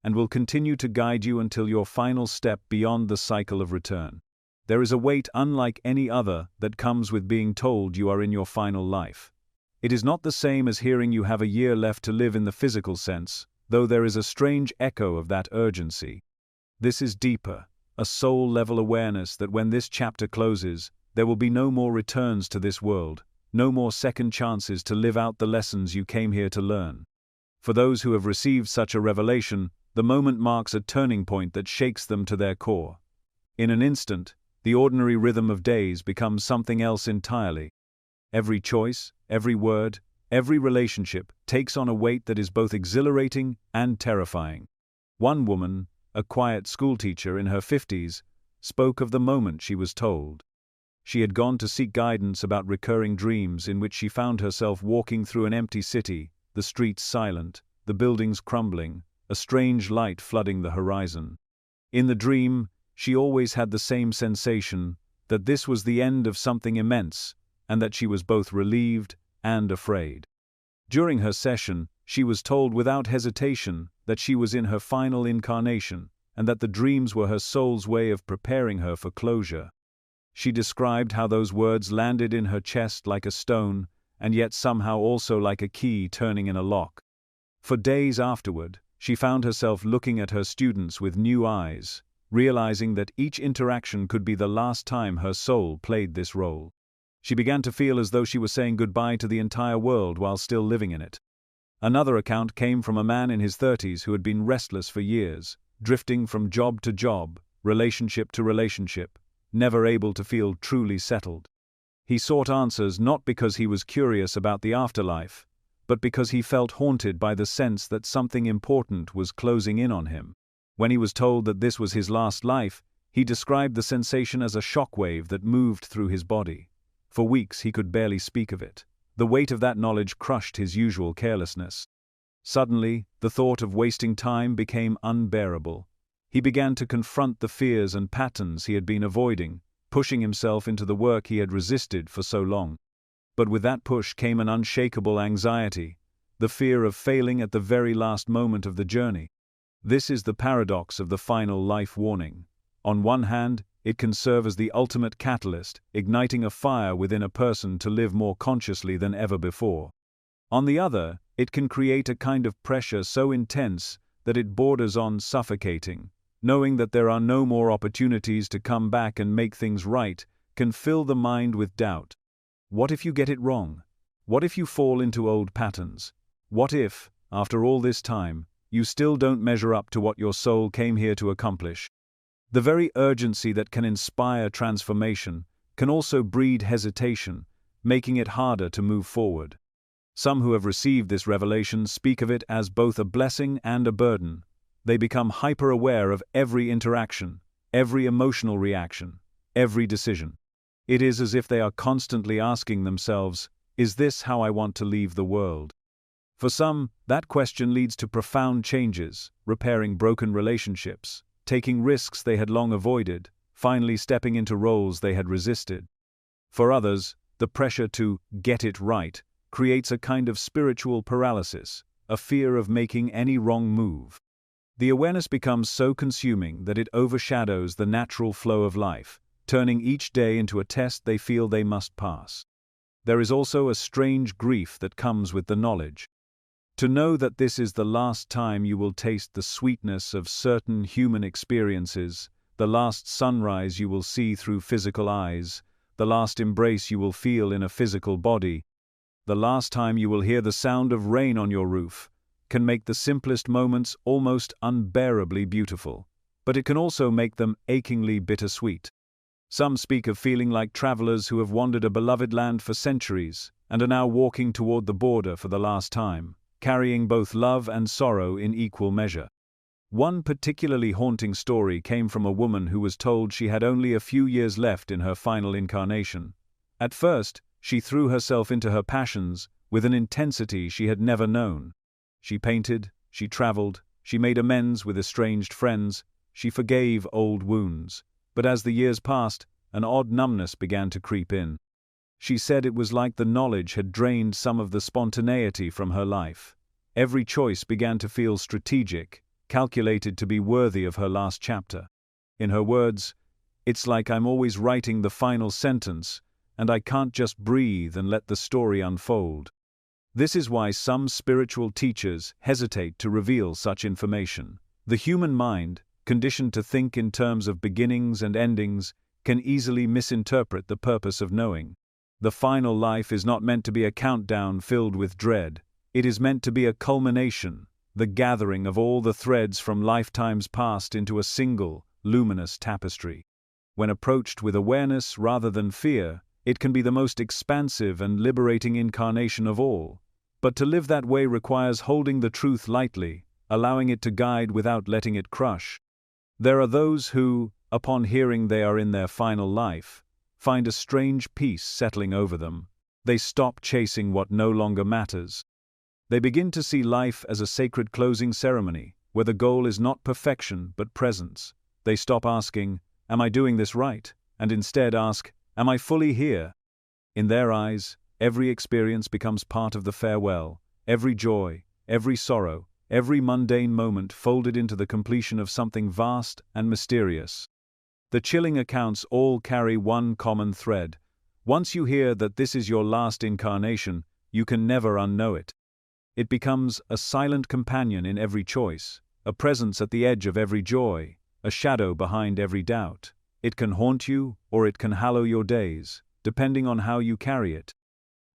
and will continue to guide you until your final step beyond the cycle of return. There is a weight unlike any other that comes with being told you are in your final life. It is not the same as hearing you have a year left to live in the physical sense, though there is a strange echo of that urgency. This is deeper, a soul-level awareness that when this chapter closes, there will be no more returns to this world, no more second chances to live out the lessons you came here to learn. For those who have received such a revelation, the moment marks a turning point that shakes them to their core. In an instant, the ordinary rhythm of days becomes something else entirely. Every choice, every word, every relationship takes on a weight that is both exhilarating and terrifying. One woman, a quiet schoolteacher in her 50s, spoke of the moment she was told. She had gone to seek guidance about recurring dreams in which she found herself walking through an empty city, the streets silent, the buildings crumbling, a strange light flooding the horizon. In the dream, she always had the same sensation, that this was the end of something immense, and that she was both relieved and afraid. During her session, she was told without hesitation that she was in her final incarnation, and that the dreams were her soul's way of preparing her for closure. She described how those words landed in her chest like a stone, and yet somehow also like a key turning in a lock. For days afterward, she found herself looking at her students with new eyes, realizing that each interaction could be the last time her soul played this role. She began to feel as though she was saying goodbye to the entire world while still living in it. Another account came from a man in his 30s who had been restless for years, drifting from job to job, relationship to relationship, never able to feel truly settled. He sought answers not because he was curious about the afterlife, but because he felt haunted by the sense that something important was closing in on him. When he was told that this was his last life, he described the sensation as a shockwave that moved through his body. For weeks he could barely speak of it. The weight of that knowledge crushed his usual carelessness. Suddenly, the thought of wasting time became unbearable. He began to confront the fears and patterns he had been avoiding, pushing himself into the work he had resisted for so long. But with that push came an unshakable anxiety, the fear of failing at the very last moment of the journey. This is the paradox of the final life warning. On one hand, it can serve as the ultimate catalyst, igniting a fire within a person to live more consciously than ever before. On the other, it can create a kind of pressure so intense that it borders on suffocating. Knowing that there are no more opportunities to come back and make things right can fill the mind with doubt. What if you get it wrong? What if you fall into old patterns? What if, after all this time, you still don't measure up to what your soul came here to accomplish? The very urgency that can inspire transformation can also breed hesitation, making it harder to move forward. Some who have received this revelation speak of it as both a blessing and a burden. They become hyper-aware of every interaction, every emotional reaction, every decision. It is as if they are constantly asking themselves, "Is this how I want to leave the world?" For some, that question leads to profound changes, repairing broken relationships, taking risks they had long avoided, finally stepping into roles they had resisted. For others, the pressure to get it right creates a kind of spiritual paralysis, a fear of making any wrong move. The awareness becomes so consuming that it overshadows the natural flow of life, turning each day into a test they feel they must pass. There is also a strange grief that comes with the knowledge. To know that this is the last time you will taste the sweetness of certain human experiences, the last sunrise you will see through physical eyes, the last embrace you will feel in a physical body, the last time you will hear the sound of rain on your roof, can make the simplest moments almost unbearably beautiful, but it can also make them achingly bittersweet. Some speak of feeling like travelers who have wandered a beloved land for centuries and are now walking toward the border for the last time, carrying both love and sorrow in equal measure. One particularly haunting story came from a woman who was told she had only a few years left in her final incarnation. At first, she threw herself into her passions with an intensity she had never known. She painted, she traveled, she made amends with estranged friends, she forgave old wounds. But as the years passed, an odd numbness began to creep in. She said it was like the knowledge had drained some of the spontaneity from her life. Every choice began to feel strategic, calculated to be worthy of her last chapter. In her words, "It's like I'm always writing the final sentence, and I can't just breathe and let the story unfold." This is why some spiritual teachers hesitate to reveal such information. The human mind, conditioned to think in terms of beginnings and endings, can easily misinterpret the purpose of knowing. The final life is not meant to be a countdown filled with dread. It is meant to be a culmination, the gathering of all the threads from lifetimes past into a single, luminous tapestry. When approached with awareness rather than fear, it can be the most expansive and liberating incarnation of all. But to live that way requires holding the truth lightly, allowing it to guide without letting it crush. There are those who, upon hearing they are in their final life, find a strange peace settling over them. They stop chasing what no longer matters. They begin to see life as a sacred closing ceremony, where the goal is not perfection but presence. They stop asking, "Am I doing this right?" and instead ask, "Am I fully here?" In their eyes, every experience becomes part of the farewell, every joy, every sorrow, every mundane moment folded into the completion of something vast and mysterious. The chilling accounts all carry one common thread. Once you hear that this is your last incarnation, you can never unknow it. It becomes a silent companion in every choice, a presence at the edge of every joy, a shadow behind every doubt. It can haunt you, or it can hallow your days, depending on how you carry it.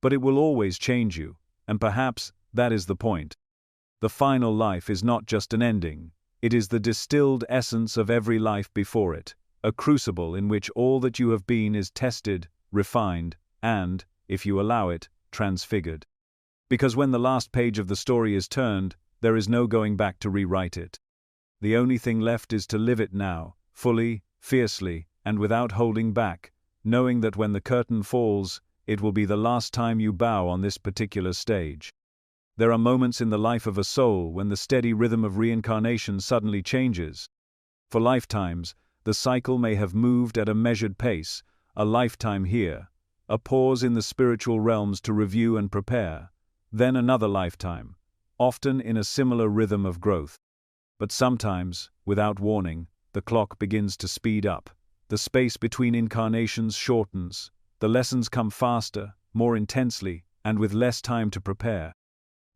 But it will always change you, and perhaps that is the point. The final life is not just an ending, it is the distilled essence of every life before it, a crucible in which all that you have been is tested, refined, and, if you allow it, transfigured. Because when the last page of the story is turned, there is no going back to rewrite it. The only thing left is to live it now, fully, fiercely, and without holding back, knowing that when the curtain falls, it will be the last time you bow on this particular stage. There are moments in the life of a soul when the steady rhythm of reincarnation suddenly changes. For lifetimes, the cycle may have moved at a measured pace, a lifetime here, a pause in the spiritual realms to review and prepare, then another lifetime, often in a similar rhythm of growth. But sometimes, without warning, the clock begins to speed up. The space between incarnations shortens, the lessons come faster, more intensely, and with less time to prepare.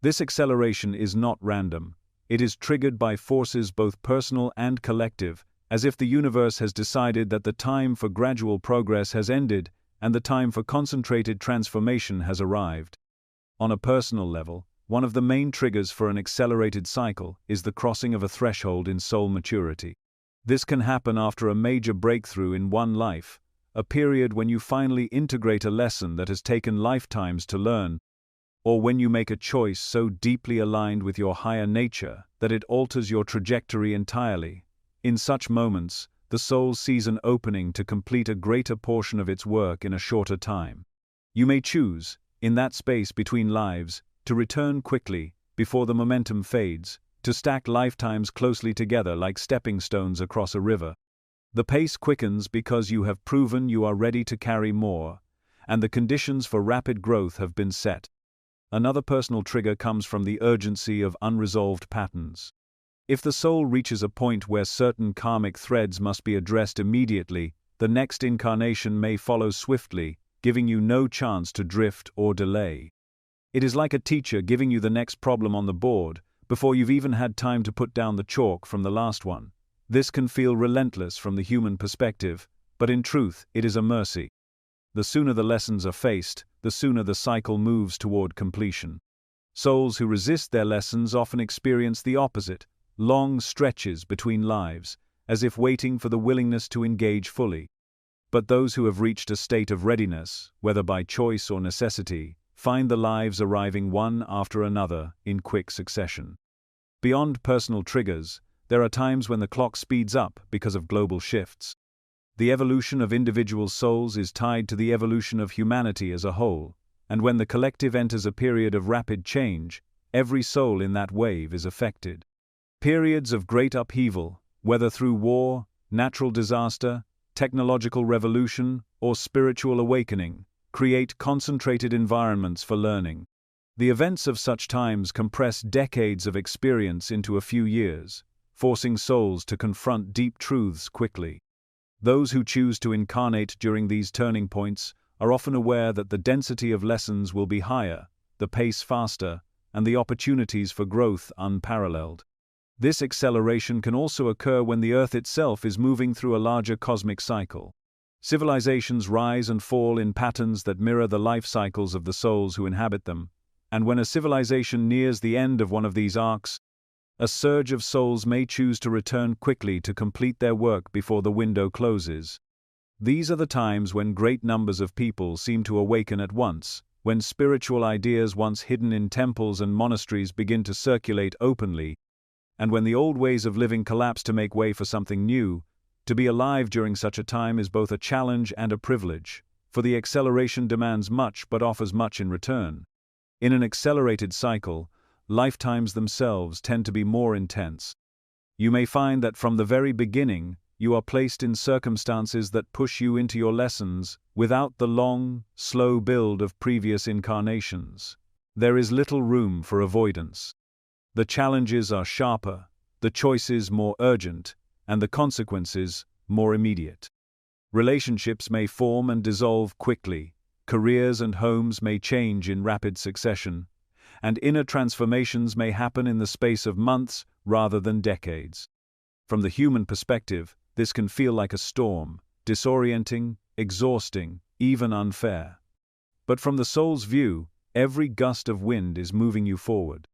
This acceleration is not random. It is triggered by forces both personal and collective, as if the universe has decided that the time for gradual progress has ended and the time for concentrated transformation has arrived. On a personal level, one of the main triggers for an accelerated cycle is the crossing of a threshold in soul maturity. This can happen after a major breakthrough in one life, a period when you finally integrate a lesson that has taken lifetimes to learn, or when you make a choice so deeply aligned with your higher nature that it alters your trajectory entirely. In such moments, the soul sees an opening to complete a greater portion of its work in a shorter time. You may choose, in that space between lives, to return quickly, before the momentum fades, to stack lifetimes closely together like stepping stones across a river. The pace quickens because you have proven you are ready to carry more, and the conditions for rapid growth have been set. Another personal trigger comes from the urgency of unresolved patterns. If the soul reaches a point where certain karmic threads must be addressed immediately, the next incarnation may follow swiftly, giving you no chance to drift or delay. It is like a teacher giving you the next problem on the board, before you've even had time to put down the chalk from the last one. This can feel relentless from the human perspective, but in truth, it is a mercy. The sooner the lessons are faced, the sooner the cycle moves toward completion. Souls who resist their lessons often experience the opposite, long stretches between lives, as if waiting for the willingness to engage fully. But those who have reached a state of readiness, whether by choice or necessity, find the lives arriving one after another in quick succession. Beyond personal triggers, there are times when the clock speeds up because of global shifts. The evolution of individual souls is tied to the evolution of humanity as a whole, and when the collective enters a period of rapid change, every soul in that wave is affected. Periods of great upheaval, whether through war, natural disaster, technological revolution, or spiritual awakening, create concentrated environments for learning. The events of such times compress decades of experience into a few years, forcing souls to confront deep truths quickly. Those who choose to incarnate during these turning points are often aware that the density of lessons will be higher, the pace faster, and the opportunities for growth unparalleled. This acceleration can also occur when the Earth itself is moving through a larger cosmic cycle. Civilizations rise and fall in patterns that mirror the life cycles of the souls who inhabit them, and when a civilization nears the end of one of these arcs, a surge of souls may choose to return quickly to complete their work before the window closes. These are the times when great numbers of people seem to awaken at once, when spiritual ideas once hidden in temples and monasteries begin to circulate openly, and when the old ways of living collapse to make way for something new. To be alive during such a time is both a challenge and a privilege, for the acceleration demands much but offers much in return. In an accelerated cycle, lifetimes themselves tend to be more intense. You may find that from the very beginning, you are placed in circumstances that push you into your lessons without the long, slow build of previous incarnations. There is little room for avoidance. The challenges are sharper, the choices more urgent, and the consequences more immediate. Relationships may form and dissolve quickly, careers and homes may change in rapid succession, and inner transformations may happen in the space of months rather than decades. From the human perspective, this can feel like a storm, disorienting, exhausting, even unfair. But from the soul's view, every gust of wind is moving you forward.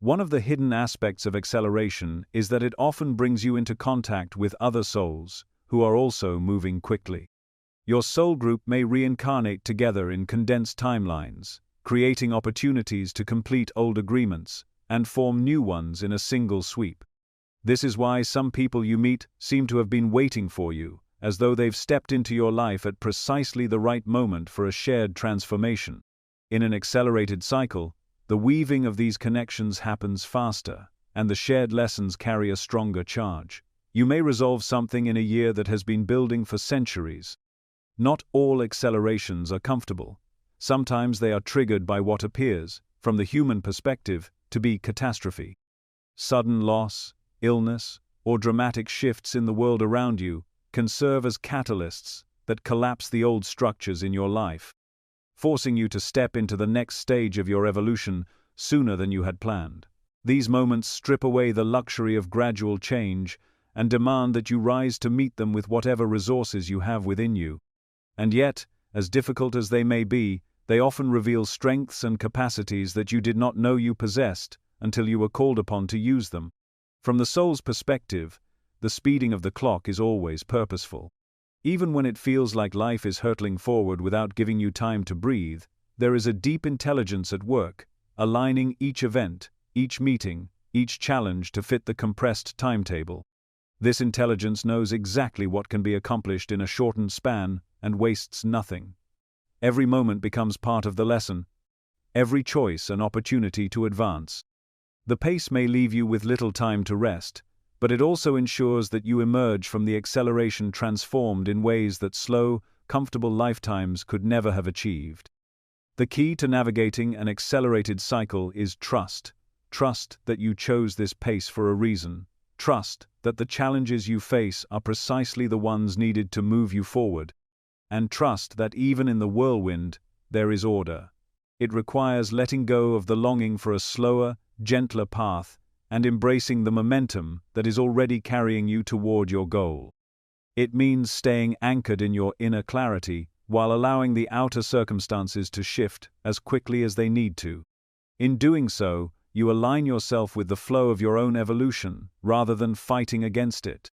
One of the hidden aspects of acceleration is that it often brings you into contact with other souls, who are also moving quickly. Your soul group may reincarnate together in condensed timelines, creating opportunities to complete old agreements and form new ones in a single sweep. This is why some people you meet seem to have been waiting for you, as though they've stepped into your life at precisely the right moment for a shared transformation. In an accelerated cycle, the weaving of these connections happens faster, and the shared lessons carry a stronger charge. You may resolve something in a year that has been building for centuries. Not all accelerations are comfortable. Sometimes they are triggered by what appears, from the human perspective, to be catastrophe. Sudden loss, illness, or dramatic shifts in the world around you can serve as catalysts that collapse the old structures in your life, forcing you to step into the next stage of your evolution sooner than you had planned. These moments strip away the luxury of gradual change and demand that you rise to meet them with whatever resources you have within you. And yet, as difficult as they may be, they often reveal strengths and capacities that you did not know you possessed until you were called upon to use them. From the soul's perspective, the speeding of the clock is always purposeful. Even when it feels like life is hurtling forward without giving you time to breathe, there is a deep intelligence at work, aligning each event, each meeting, each challenge to fit the compressed timetable. This intelligence knows exactly what can be accomplished in a shortened span and wastes nothing. Every moment becomes part of the lesson, every choice an opportunity to advance. The pace may leave you with little time to rest, but it also ensures that you emerge from the acceleration transformed in ways that slow, comfortable lifetimes could never have achieved. The key to navigating an accelerated cycle is trust. Trust that you chose this pace for a reason. Trust that the challenges you face are precisely the ones needed to move you forward. And trust that even in the whirlwind, there is order. It requires letting go of the longing for a slower, gentler path and embracing the momentum that is already carrying you toward your goal. It means staying anchored in your inner clarity while allowing the outer circumstances to shift as quickly as they need to. In doing so, you align yourself with the flow of your own evolution rather than fighting against it.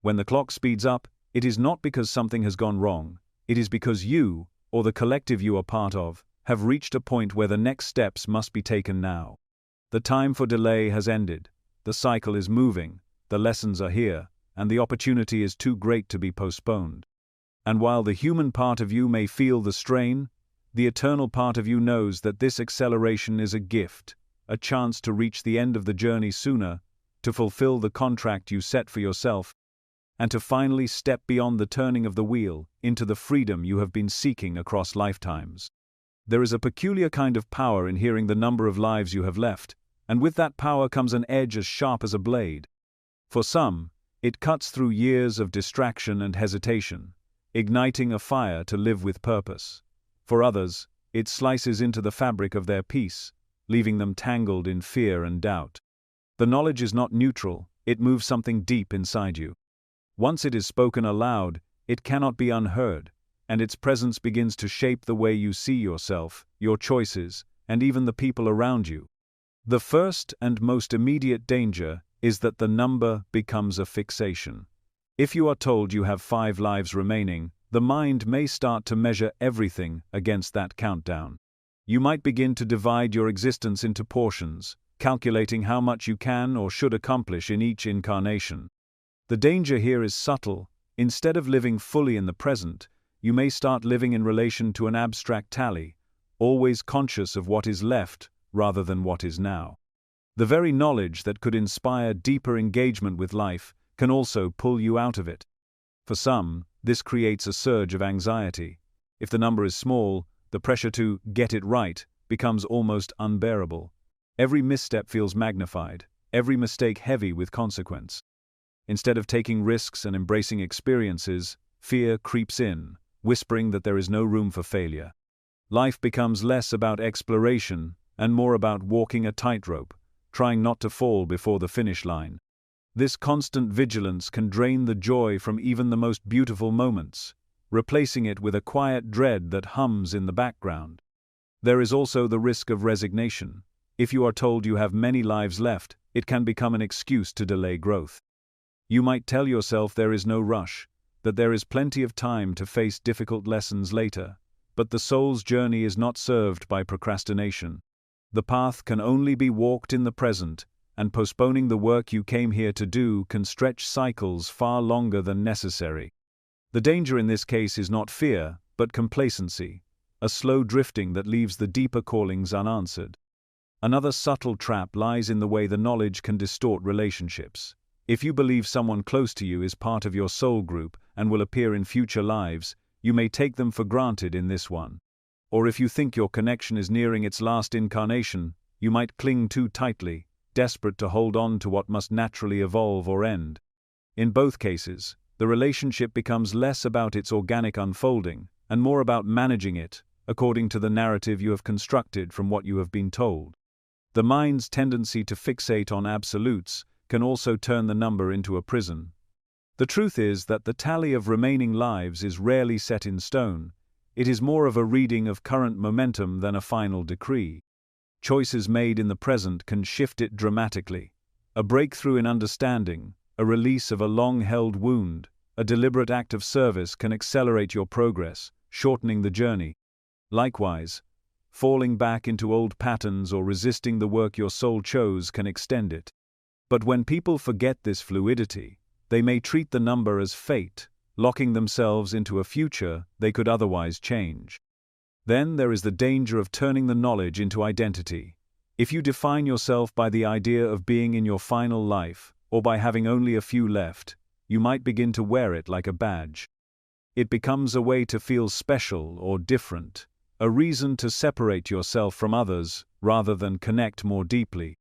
When the clock speeds up, it is not because something has gone wrong. It is because you, or the collective you are part of, have reached a point where the next steps must be taken now. The time for delay has ended. The cycle is moving, the lessons are here, and the opportunity is too great to be postponed. And while the human part of you may feel the strain, the eternal part of you knows that this acceleration is a gift, a chance to reach the end of the journey sooner, to fulfill the contract you set for yourself, and to finally step beyond the turning of the wheel into the freedom you have been seeking across lifetimes. There is a peculiar kind of power in hearing the number of lives you have left, and with that power comes an edge as sharp as a blade. For some, it cuts through years of distraction and hesitation, igniting a fire to live with purpose. For others, it slices into the fabric of their peace, leaving them tangled in fear and doubt. The knowledge is not neutral, it moves something deep inside you. Once it is spoken aloud, it cannot be unheard, and its presence begins to shape the way you see yourself, your choices, and even the people around you. The first and most immediate danger is that the number becomes a fixation. If you are told you have 5 lives remaining, the mind may start to measure everything against that countdown. You might begin to divide your existence into portions, calculating how much you can or should accomplish in each incarnation. The danger here is subtle. Instead of living fully in the present, you may start living in relation to an abstract tally, always conscious of what is left rather than what is now. The very knowledge that could inspire deeper engagement with life can also pull you out of it. For some, this creates a surge of anxiety. If the number is small, the pressure to get it right becomes almost unbearable. Every misstep feels magnified, every mistake heavy with consequence. Instead of taking risks and embracing experiences, fear creeps in, whispering that there is no room for failure. Life becomes less about exploration and more about walking a tightrope, trying not to fall before the finish line. This constant vigilance can drain the joy from even the most beautiful moments, replacing it with a quiet dread that hums in the background. There is also the risk of resignation. If you are told you have many lives left, it can become an excuse to delay growth. You might tell yourself there is no rush, that there is plenty of time to face difficult lessons later, but the soul's journey is not served by procrastination. The path can only be walked in the present, and postponing the work you came here to do can stretch cycles far longer than necessary. The danger in this case is not fear, but complacency, a slow drifting that leaves the deeper callings unanswered. Another subtle trap lies in the way the knowledge can distort relationships. If you believe someone close to you is part of your soul group and will appear in future lives, you may take them for granted in this one. Or if you think your connection is nearing its last incarnation, you might cling too tightly, desperate to hold on to what must naturally evolve or end. In both cases, the relationship becomes less about its organic unfolding and more about managing it, according to the narrative you have constructed from what you have been told. The mind's tendency to fixate on absolutes can also turn the number into a prison. The truth is that the tally of remaining lives is rarely set in stone. It is more of a reading of current momentum than a final decree. Choices made in the present can shift it dramatically. A breakthrough in understanding, a release of a long-held wound, a deliberate act of service can accelerate your progress, shortening the journey. Likewise, falling back into old patterns or resisting the work your soul chose can extend it. But when people forget this fluidity, they may treat the number as fate, locking themselves into a future they could otherwise change. Then there is the danger of turning the knowledge into identity. If you define yourself by the idea of being in your final life, or by having only a few left, you might begin to wear it like a badge. It becomes a way to feel special or different, a reason to separate yourself from others rather than connect more deeply.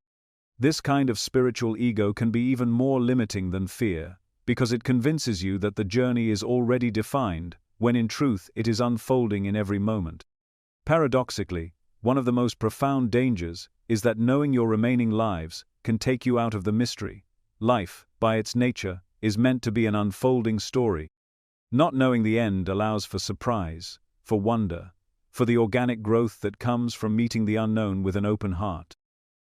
This kind of spiritual ego can be even more limiting than fear, because it convinces you that the journey is already defined, when in truth it is unfolding in every moment. Paradoxically, one of the most profound dangers is that knowing your remaining lives can take you out of the mystery. Life, by its nature, is meant to be an unfolding story. Not knowing the end allows for surprise, for wonder, for the organic growth that comes from meeting the unknown with an open heart.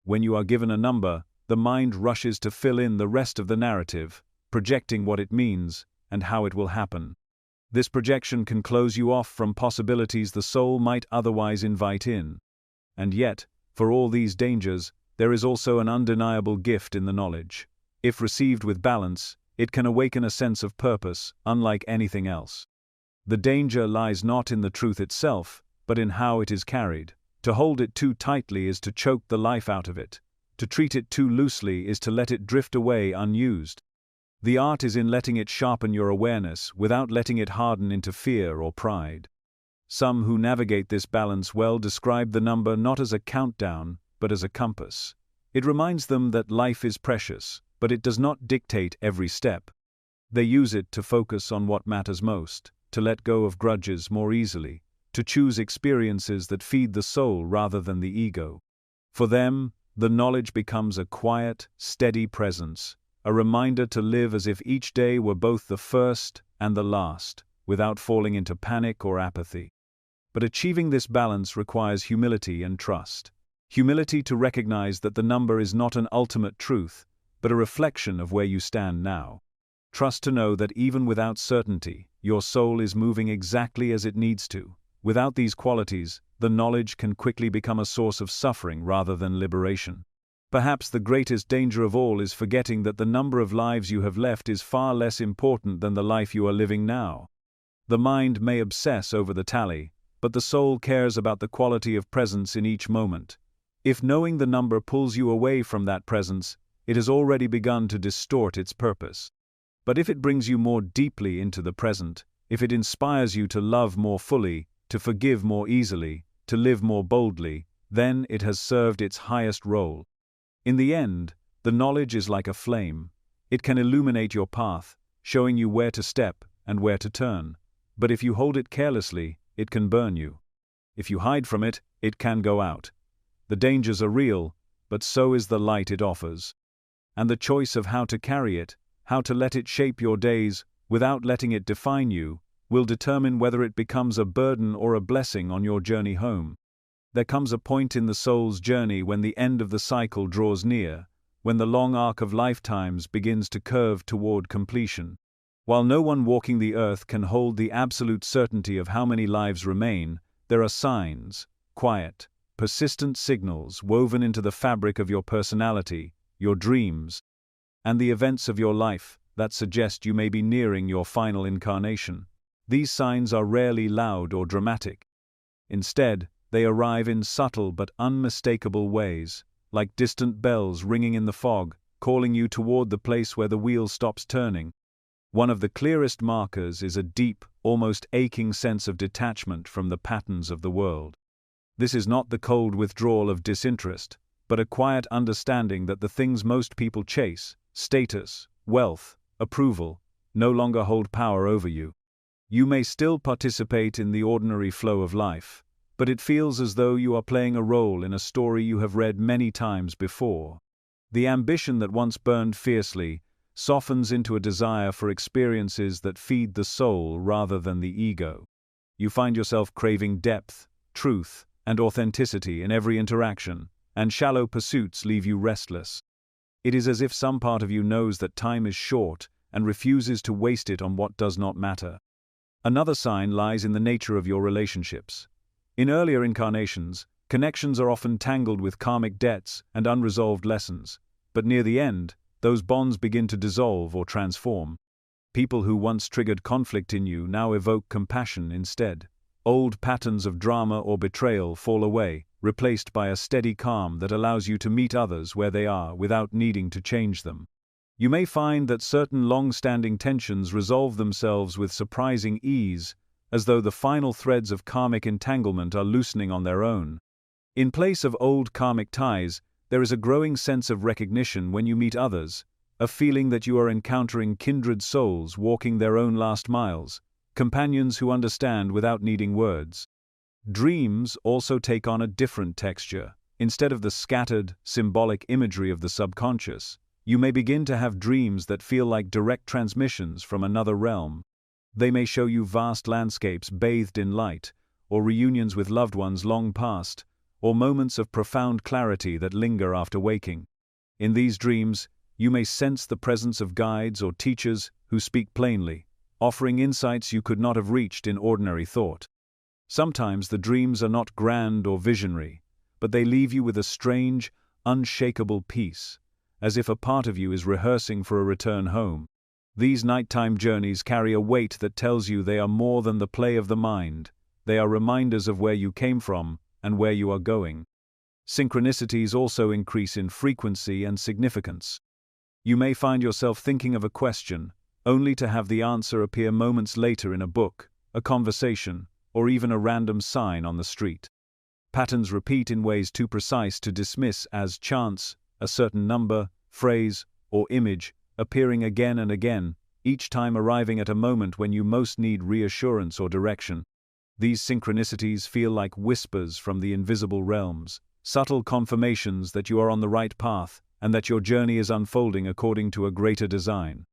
When you are given a number, the mind rushes to fill in the rest of the narrative, projecting what it means and how it will happen. This projection can close you off from possibilities the soul might otherwise invite in. And yet, for all these dangers, there is also an undeniable gift in the knowledge. If received with balance, it can awaken a sense of purpose, unlike anything else. The danger lies not in the truth itself, but in how it is carried. To hold it too tightly is to choke the life out of it. To treat it too loosely is to let it drift away unused. The art is in letting it sharpen your awareness without letting it harden into fear or pride. Some who navigate this balance well describe the number not as a countdown, but as a compass. It reminds them that life is precious, but it does not dictate every step. They use it to focus on what matters most, to let go of grudges more easily, to choose experiences that feed the soul rather than the ego. For them, the knowledge becomes a quiet, steady presence, a reminder to live as if each day were both the first and the last, without falling into panic or apathy. But achieving this balance requires humility and trust. Humility to recognize that the number is not an ultimate truth, but a reflection of where you stand now. Trust to know that even without certainty, your soul is moving exactly as it needs to. Without these qualities, the knowledge can quickly become a source of suffering rather than liberation. Perhaps the greatest danger of all is forgetting that the number of lives you have left is far less important than the life you are living now. The mind may obsess over the tally, but the soul cares about the quality of presence in each moment. If knowing the number pulls you away from that presence, it has already begun to distort its purpose. But if it brings you more deeply into the present, if it inspires you to love more fully, to forgive more easily, to live more boldly, then it has served its highest role. In the end, the knowledge is like a flame. It can illuminate your path, showing you where to step and where to turn. But if you hold it carelessly, it can burn you. If you hide from it, it can go out. The dangers are real, but so is the light it offers. And the choice of how to carry it, how to let it shape your days, without letting it define you, will determine whether it becomes a burden or a blessing on your journey home. There comes a point in the soul's journey when the end of the cycle draws near, when the long arc of lifetimes begins to curve toward completion. While no one walking the earth can hold the absolute certainty of how many lives remain, there are signs, quiet, persistent signals woven into the fabric of your personality, your dreams, and the events of your life that suggest you may be nearing your final incarnation. These signs are rarely loud or dramatic. Instead, they arrive in subtle but unmistakable ways, like distant bells ringing in the fog, calling you toward the place where the wheel stops turning. One of the clearest markers is a deep, almost aching sense of detachment from the patterns of the world. This is not the cold withdrawal of disinterest, but a quiet understanding that the things most people chase, status, wealth, approval, no longer hold power over you. You may still participate in the ordinary flow of life, but it feels as though you are playing a role in a story you have read many times before. The ambition that once burned fiercely softens into a desire for experiences that feed the soul rather than the ego. You find yourself craving depth, truth, and authenticity in every interaction, and shallow pursuits leave you restless. It is as if some part of you knows that time is short and refuses to waste it on what does not matter. Another sign lies in the nature of your relationships. In earlier incarnations, connections are often tangled with karmic debts and unresolved lessons, but near the end, those bonds begin to dissolve or transform. People who once triggered conflict in you now evoke compassion instead. Old patterns of drama or betrayal fall away, replaced by a steady calm that allows you to meet others where they are without needing to change them. You may find that certain long-standing tensions resolve themselves with surprising ease, as though the final threads of karmic entanglement are loosening on their own. In place of old karmic ties, there is a growing sense of recognition when you meet others, a feeling that you are encountering kindred souls walking their own last miles, companions who understand without needing words. Dreams also take on a different texture. Instead of the scattered, symbolic imagery of the subconscious, you may begin to have dreams that feel like direct transmissions from another realm. They may show you vast landscapes bathed in light, or reunions with loved ones long past, or moments of profound clarity that linger after waking. In these dreams, you may sense the presence of guides or teachers who speak plainly, offering insights you could not have reached in ordinary thought. Sometimes the dreams are not grand or visionary, but they leave you with a strange, unshakable peace, as if a part of you is rehearsing for a return home. These nighttime journeys carry a weight that tells you they are more than the play of the mind. They are reminders of where you came from and where you are going. Synchronicities also increase in frequency and significance. You may find yourself thinking of a question, only to have the answer appear moments later in a book, a conversation, or even a random sign on the street. Patterns repeat in ways too precise to dismiss as chance, a certain number, phrase, or image, appearing again and again, each time arriving at a moment when you most need reassurance or direction. These synchronicities feel like whispers from the invisible realms, subtle confirmations that you are on the right path and that your journey is unfolding according to a greater design.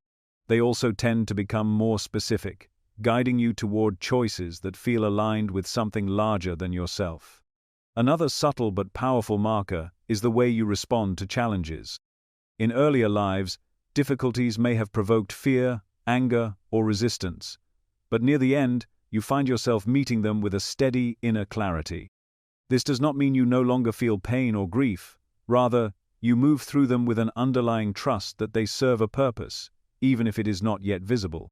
They also tend to become more specific, guiding you toward choices that feel aligned with something larger than yourself. Another subtle but powerful marker is the way you respond to challenges. In earlier lives, difficulties may have provoked fear, anger, or resistance, but near the end, you find yourself meeting them with a steady inner clarity. This does not mean you no longer feel pain or grief. Rather, you move through them with an underlying trust that they serve a purpose, even if it is not yet visible.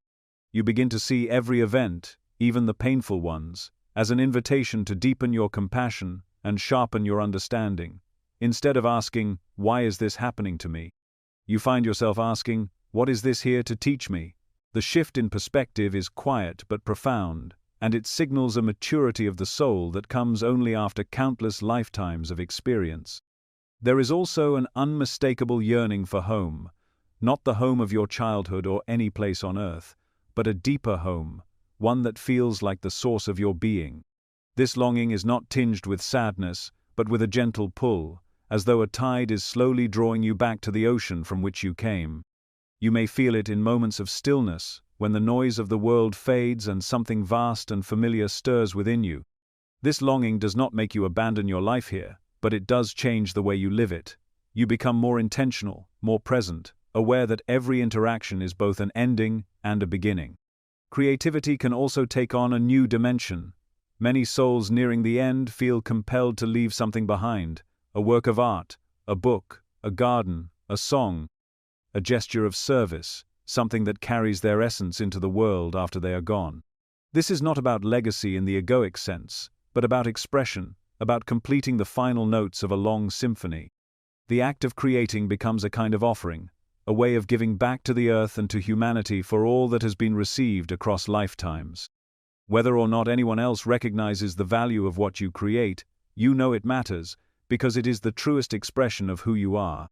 You begin to see every event, even the painful ones, as an invitation to deepen your compassion and sharpen your understanding. Instead of asking, "Why is this happening to me?" you find yourself asking, "What is this here to teach me?" The shift in perspective is quiet but profound, and it signals a maturity of the soul that comes only after countless lifetimes of experience. There is also an unmistakable yearning for home, not the home of your childhood or any place on earth, but a deeper home, one that feels like the source of your being. This longing is not tinged with sadness, but with a gentle pull, as though a tide is slowly drawing you back to the ocean from which you came. You may feel it in moments of stillness, when the noise of the world fades and something vast and familiar stirs within you. This longing does not make you abandon your life here, but it does change the way you live it. You become more intentional, more present, aware that every interaction is both an ending and a beginning. Creativity can also take on a new dimension. Many souls nearing the end feel compelled to leave something behind, a work of art, a book, a garden, a song, a gesture of service, something that carries their essence into the world after they are gone. This is not about legacy in the egoic sense, but about expression, about completing the final notes of a long symphony. The act of creating becomes a kind of offering, a way of giving back to the earth and to humanity for all that has been received across lifetimes. Whether or not anyone else recognizes the value of what you create, you know it matters, because it is the truest expression of who you are.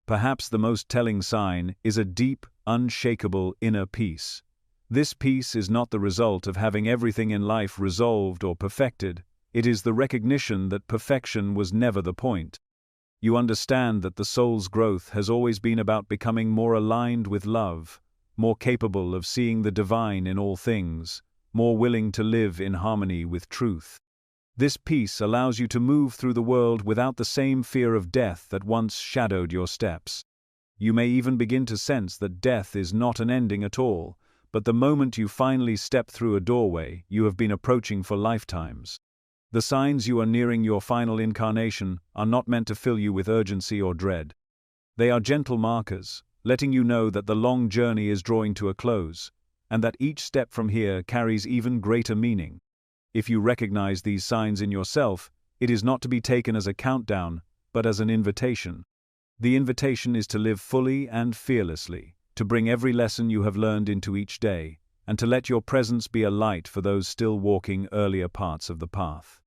Perhaps the most telling sign is a deep, unshakable inner peace. This peace is not the result of having everything in life resolved or perfected, it is the recognition that perfection was never the point. You understand that the soul's growth has always been about becoming more aligned with love, more capable of seeing the divine in all things, more willing to live in harmony with truth. This peace allows you to move through the world without the same fear of death that once shadowed your steps. You may even begin to sense that death is not an ending at all, but the moment you finally step through a doorway you have been approaching for lifetimes. The signs you are nearing your final incarnation are not meant to fill you with urgency or dread. They are gentle markers, letting you know that the long journey is drawing to a close, and that each step from here carries even greater meaning. If you recognize these signs in yourself, it is not to be taken as a countdown, but as an invitation. The invitation is to live fully and fearlessly, to bring every lesson you have learned into each day, and to let your presence be a light for those still walking earlier parts of the path.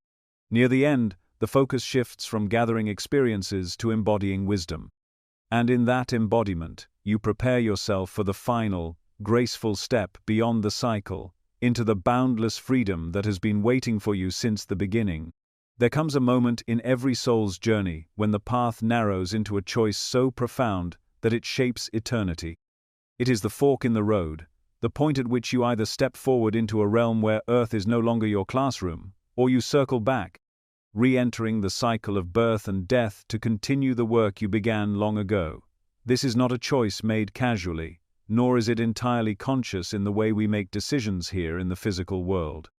Near the end, the focus shifts from gathering experiences to embodying wisdom. And in that embodiment, you prepare yourself for the final, graceful step beyond the cycle, into the boundless freedom that has been waiting for you since the beginning. There comes a moment in every soul's journey when the path narrows into a choice so profound that it shapes eternity. It is the fork in the road, the point at which you either step forward into a realm where Earth is no longer your classroom, or you circle back, re-entering the cycle of birth and death to continue the work you began long ago. This is not a choice made casually, nor is it entirely conscious in the way we make decisions here in the physical world.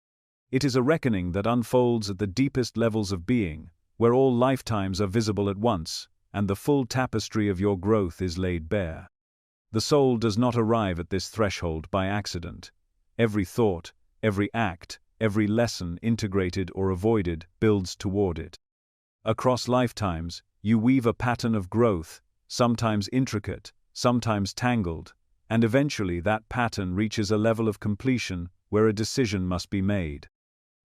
It is a reckoning that unfolds at the deepest levels of being, where all lifetimes are visible at once, and the full tapestry of your growth is laid bare. The soul does not arrive at this threshold by accident. Every thought, every act, every lesson integrated or avoided builds toward it. Across lifetimes, you weave a pattern of growth, sometimes intricate, sometimes tangled, and eventually that pattern reaches a level of completion where a decision must be made.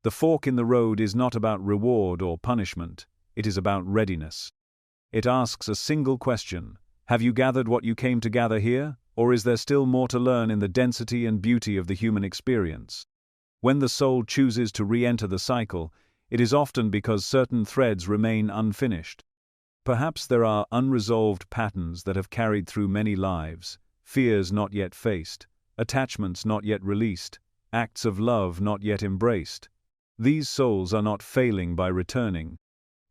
The fork in the road is not about reward or punishment, it is about readiness. It asks a single question: have you gathered what you came to gather here, or is there still more to learn in the density and beauty of the human experience? When the soul chooses to re-enter the cycle, it is often because certain threads remain unfinished. Perhaps there are unresolved patterns that have carried through many lives, fears not yet faced, attachments not yet released, acts of love not yet embraced. These souls are not failing by returning.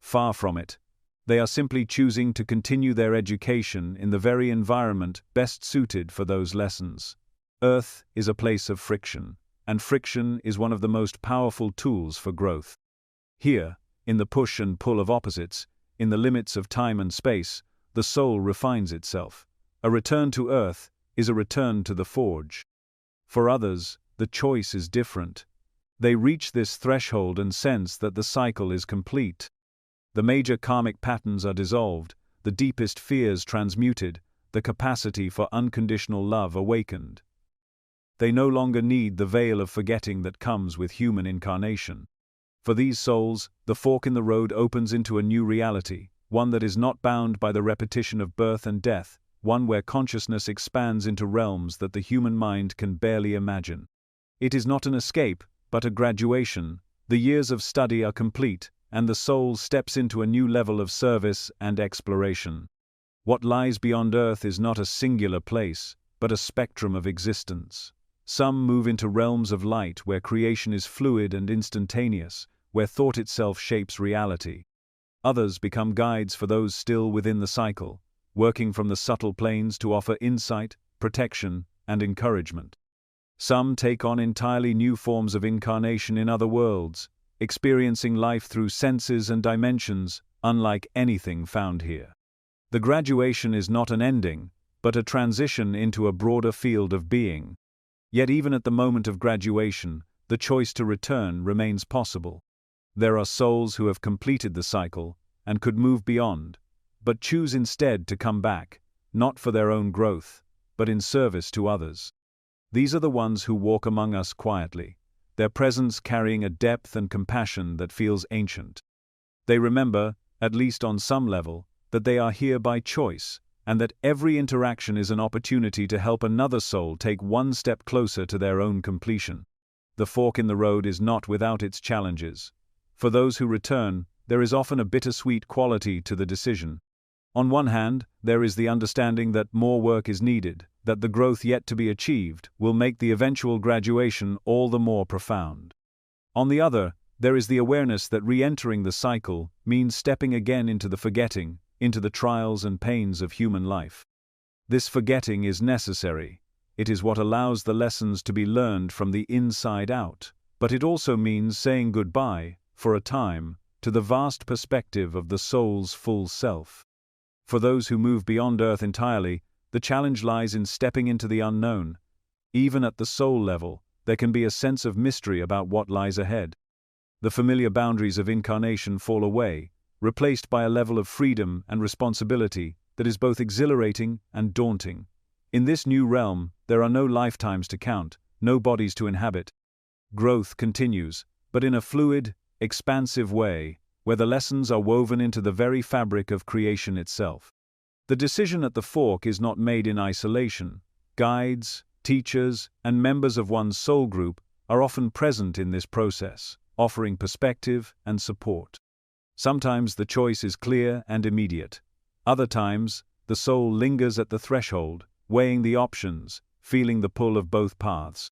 Far from it. They are simply choosing to continue their education in the very environment best suited for those lessons. Earth is a place of friction, and friction is one of the most powerful tools for growth. Here, in the push and pull of opposites, in the limits of time and space, the soul refines itself. A return to Earth is a return to the forge. For others, the choice is different. They reach this threshold and sense that the cycle is complete. The major karmic patterns are dissolved, the deepest fears transmuted, the capacity for unconditional love awakened. They no longer need the veil of forgetting that comes with human incarnation. For these souls, the fork in the road opens into a new reality, one that is not bound by the repetition of birth and death, one where consciousness expands into realms that the human mind can barely imagine. It is not an escape, but a graduation. The years of study are complete, and the soul steps into a new level of service and exploration. What lies beyond Earth is not a singular place, but a spectrum of existence. Some move into realms of light where creation is fluid and instantaneous, where thought itself shapes reality. Others become guides for those still within the cycle, working from the subtle planes to offer insight, protection, and encouragement. Some take on entirely new forms of incarnation in other worlds, experiencing life through senses and dimensions unlike anything found here. The graduation is not an ending, but a transition into a broader field of being. Yet even at the moment of graduation, the choice to return remains possible. There are souls who have completed the cycle and could move beyond, but choose instead to come back, not for their own growth, but in service to others. These are the ones who walk among us quietly, their presence carrying a depth and compassion that feels ancient. They remember, at least on some level, that they are here by choice, and that every interaction is an opportunity to help another soul take one step closer to their own completion. The fork in the road is not without its challenges. For those who return, there is often a bittersweet quality to the decision. On one hand, there is the understanding that more work is needed, that the growth yet to be achieved will make the eventual graduation all the more profound. On the other, there is the awareness that re-entering the cycle means stepping again into the forgetting, into the trials and pains of human life. This forgetting is necessary. It is what allows the lessons to be learned from the inside out, but it also means saying goodbye, for a time, to the vast perspective of the soul's full self. For those who move beyond Earth entirely, the challenge lies in stepping into the unknown. Even at the soul level, there can be a sense of mystery about what lies ahead. The familiar boundaries of incarnation fall away, replaced by a level of freedom and responsibility that is both exhilarating and daunting. In this new realm, there are no lifetimes to count, no bodies to inhabit. Growth continues, but in a fluid, expansive way, where the lessons are woven into the very fabric of creation itself. The decision at the fork is not made in isolation. Guides, teachers, and members of one's soul group are often present in this process, offering perspective and support. Sometimes the choice is clear and immediate. Other times, the soul lingers at the threshold, weighing the options, feeling the pull of both paths.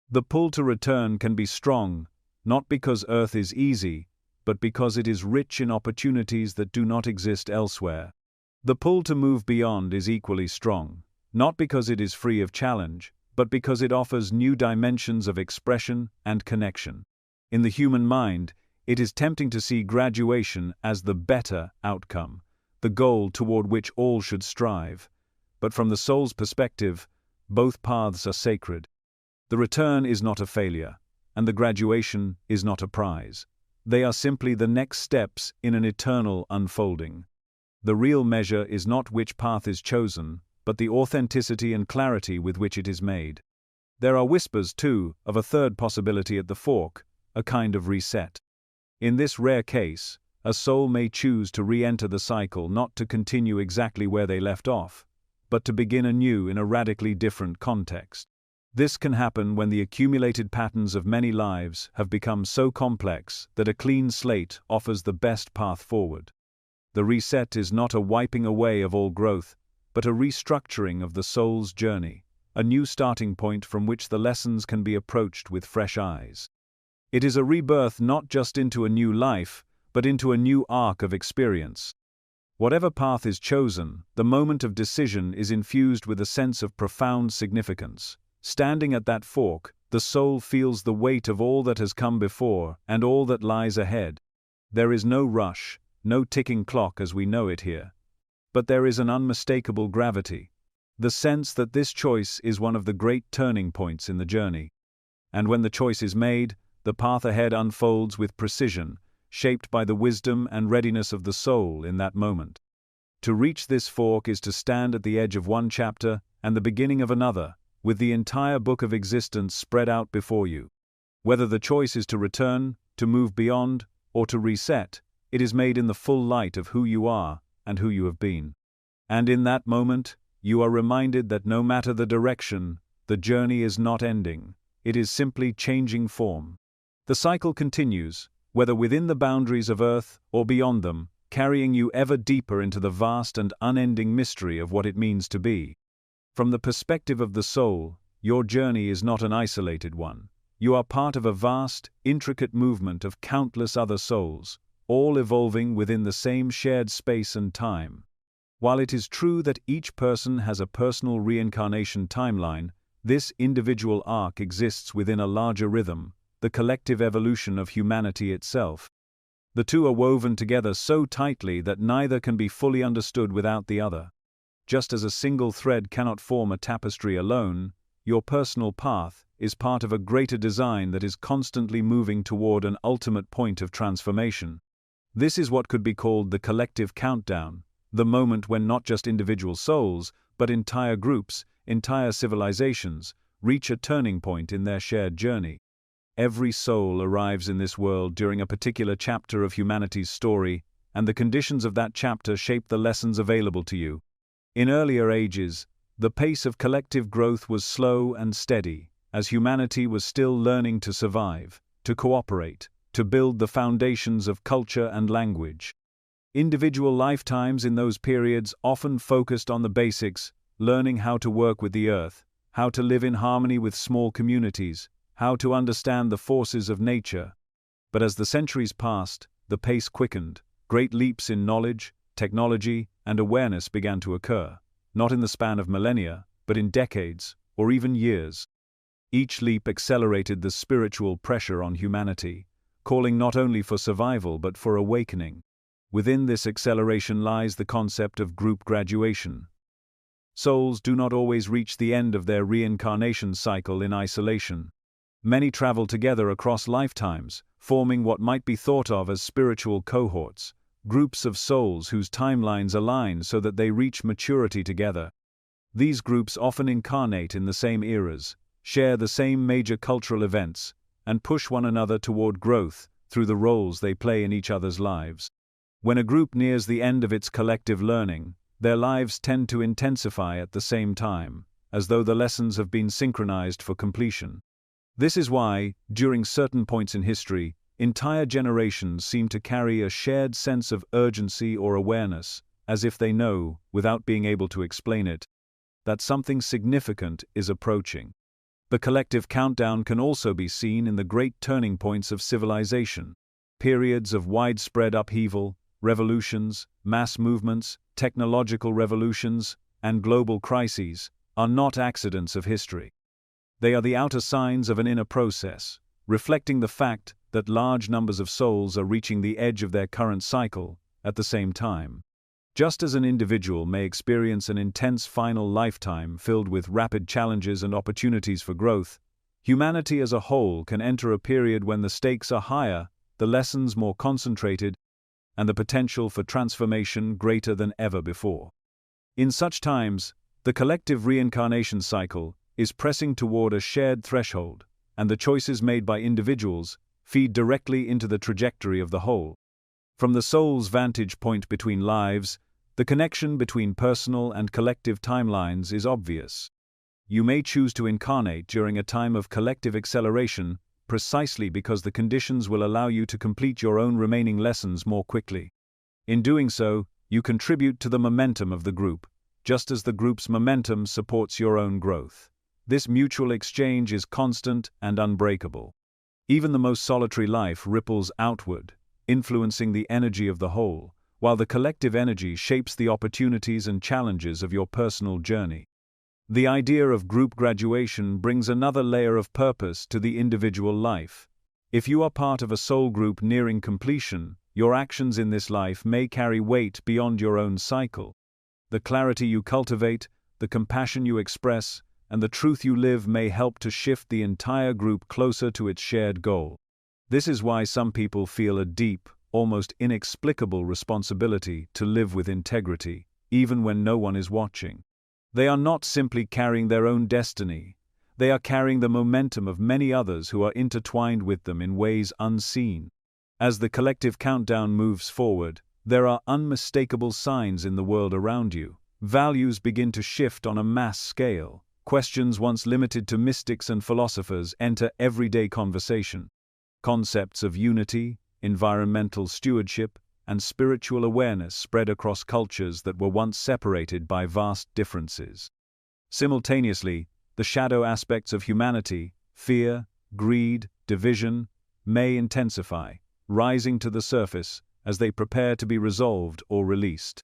The pull to return can be strong, not because Earth is easy, but because it is rich in opportunities that do not exist elsewhere. The pull to move beyond is equally strong, not because it is free of challenge, but because it offers new dimensions of expression and connection. In the human mind, it is tempting to see graduation as the better outcome, the goal toward which all should strive. But from the soul's perspective, both paths are sacred. The return is not a failure, and the graduation is not a prize. They are simply the next steps in an eternal unfolding. The real measure is not which path is chosen, but the authenticity and clarity with which it is made. There are whispers, too, of a third possibility at the fork, a kind of reset. In this rare case, a soul may choose to re-enter the cycle not to continue exactly where they left off, but to begin anew in a radically different context. This can happen when the accumulated patterns of many lives have become so complex that a clean slate offers the best path forward. The reset is not a wiping away of all growth, but a restructuring of the soul's journey, a new starting point from which the lessons can be approached with fresh eyes. It is a rebirth not just into a new life, but into a new arc of experience. Whatever path is chosen, the moment of decision is infused with a sense of profound significance. Standing at that fork, the soul feels the weight of all that has come before and all that lies ahead. There is no rush, no ticking clock as we know it here. But there is an unmistakable gravity, the sense that this choice is one of the great turning points in the journey. And when the choice is made, the path ahead unfolds with precision, shaped by the wisdom and readiness of the soul in that moment. To reach this fork is to stand at the edge of one chapter and the beginning of another, with the entire book of existence spread out before you. Whether the choice is to return, to move beyond, or to reset, it is made in the full light of who you are and who you have been. And in that moment, you are reminded that no matter the direction, the journey is not ending, it is simply changing form. The cycle continues, whether within the boundaries of Earth or beyond them, carrying you ever deeper into the vast and unending mystery of what it means to be. From the perspective of the soul, your journey is not an isolated one. You are part of a vast, intricate movement of countless other souls, all evolving within the same shared space and time. While it is true that each person has a personal reincarnation timeline, this individual arc exists within a larger rhythm, the collective evolution of humanity itself. The two are woven together so tightly that neither can be fully understood without the other. Just as a single thread cannot form a tapestry alone, your personal path is part of a greater design that is constantly moving toward an ultimate point of transformation. This is what could be called the collective countdown, the moment when not just individual souls, but entire groups, entire civilizations, reach a turning point in their shared journey. Every soul arrives in this world during a particular chapter of humanity's story, and the conditions of that chapter shape the lessons available to you. In earlier ages, the pace of collective growth was slow and steady, as humanity was still learning to survive, to cooperate, to build the foundations of culture and language. Individual lifetimes in those periods often focused on the basics, learning how to work with the earth, how to live in harmony with small communities, how to understand the forces of nature. But as the centuries passed, the pace quickened. Great leaps in knowledge, technology, and awareness began to occur, not in the span of millennia, but in decades, or even years. Each leap accelerated the spiritual pressure on humanity, calling not only for survival but for awakening. Within this acceleration lies the concept of group graduation. Souls do not always reach the end of their reincarnation cycle in isolation. Many travel together across lifetimes, forming what might be thought of as spiritual cohorts, groups of souls whose timelines align so that they reach maturity together. These groups often incarnate in the same eras, share the same major cultural events, and push one another toward growth through the roles they play in each other's lives. When a group nears the end of its collective learning, their lives tend to intensify at the same time, as though the lessons have been synchronized for completion. This is why, during certain points in history, entire generations seem to carry a shared sense of urgency or awareness, as if they know, without being able to explain it, that something significant is approaching. The collective countdown can also be seen in the great turning points of civilization. Periods of widespread upheaval, revolutions, mass movements, technological revolutions, and global crises are not accidents of history. They are the outer signs of an inner process, reflecting the fact that large numbers of souls are reaching the edge of their current cycle at the same time. Just as an individual may experience an intense final lifetime filled with rapid challenges and opportunities for growth, humanity as a whole can enter a period when the stakes are higher, the lessons more concentrated, and the potential for transformation greater than ever before. In such times, the collective reincarnation cycle is pressing toward a shared threshold, and the choices made by individuals feed directly into the trajectory of the whole. From the soul's vantage point between lives, the connection between personal and collective timelines is obvious. You may choose to incarnate during a time of collective acceleration precisely because the conditions will allow you to complete your own remaining lessons more quickly. In doing so, you contribute to the momentum of the group, just as the group's momentum supports your own growth. This mutual exchange is constant and unbreakable. Even the most solitary life ripples outward, influencing the energy of the whole, while the collective energy shapes the opportunities and challenges of your personal journey. The idea of group graduation brings another layer of purpose to the individual life. If you are part of a soul group nearing completion, your actions in this life may carry weight beyond your own cycle. The clarity you cultivate, the compassion you express, and the truth you live may help to shift the entire group closer to its shared goal. This is why some people feel a deep, almost inexplicable responsibility to live with integrity, even when no one is watching. They are not simply carrying their own destiny, they are carrying the momentum of many others who are intertwined with them in ways unseen. As the collective countdown moves forward, there are unmistakable signs in the world around you. Values begin to shift on a mass scale. Questions once limited to mystics and philosophers enter everyday conversation. Concepts of unity, environmental stewardship, and spiritual awareness spread across cultures that were once separated by vast differences. Simultaneously, the shadow aspects of humanity, fear, greed, division, may intensify, rising to the surface as they prepare to be resolved or released.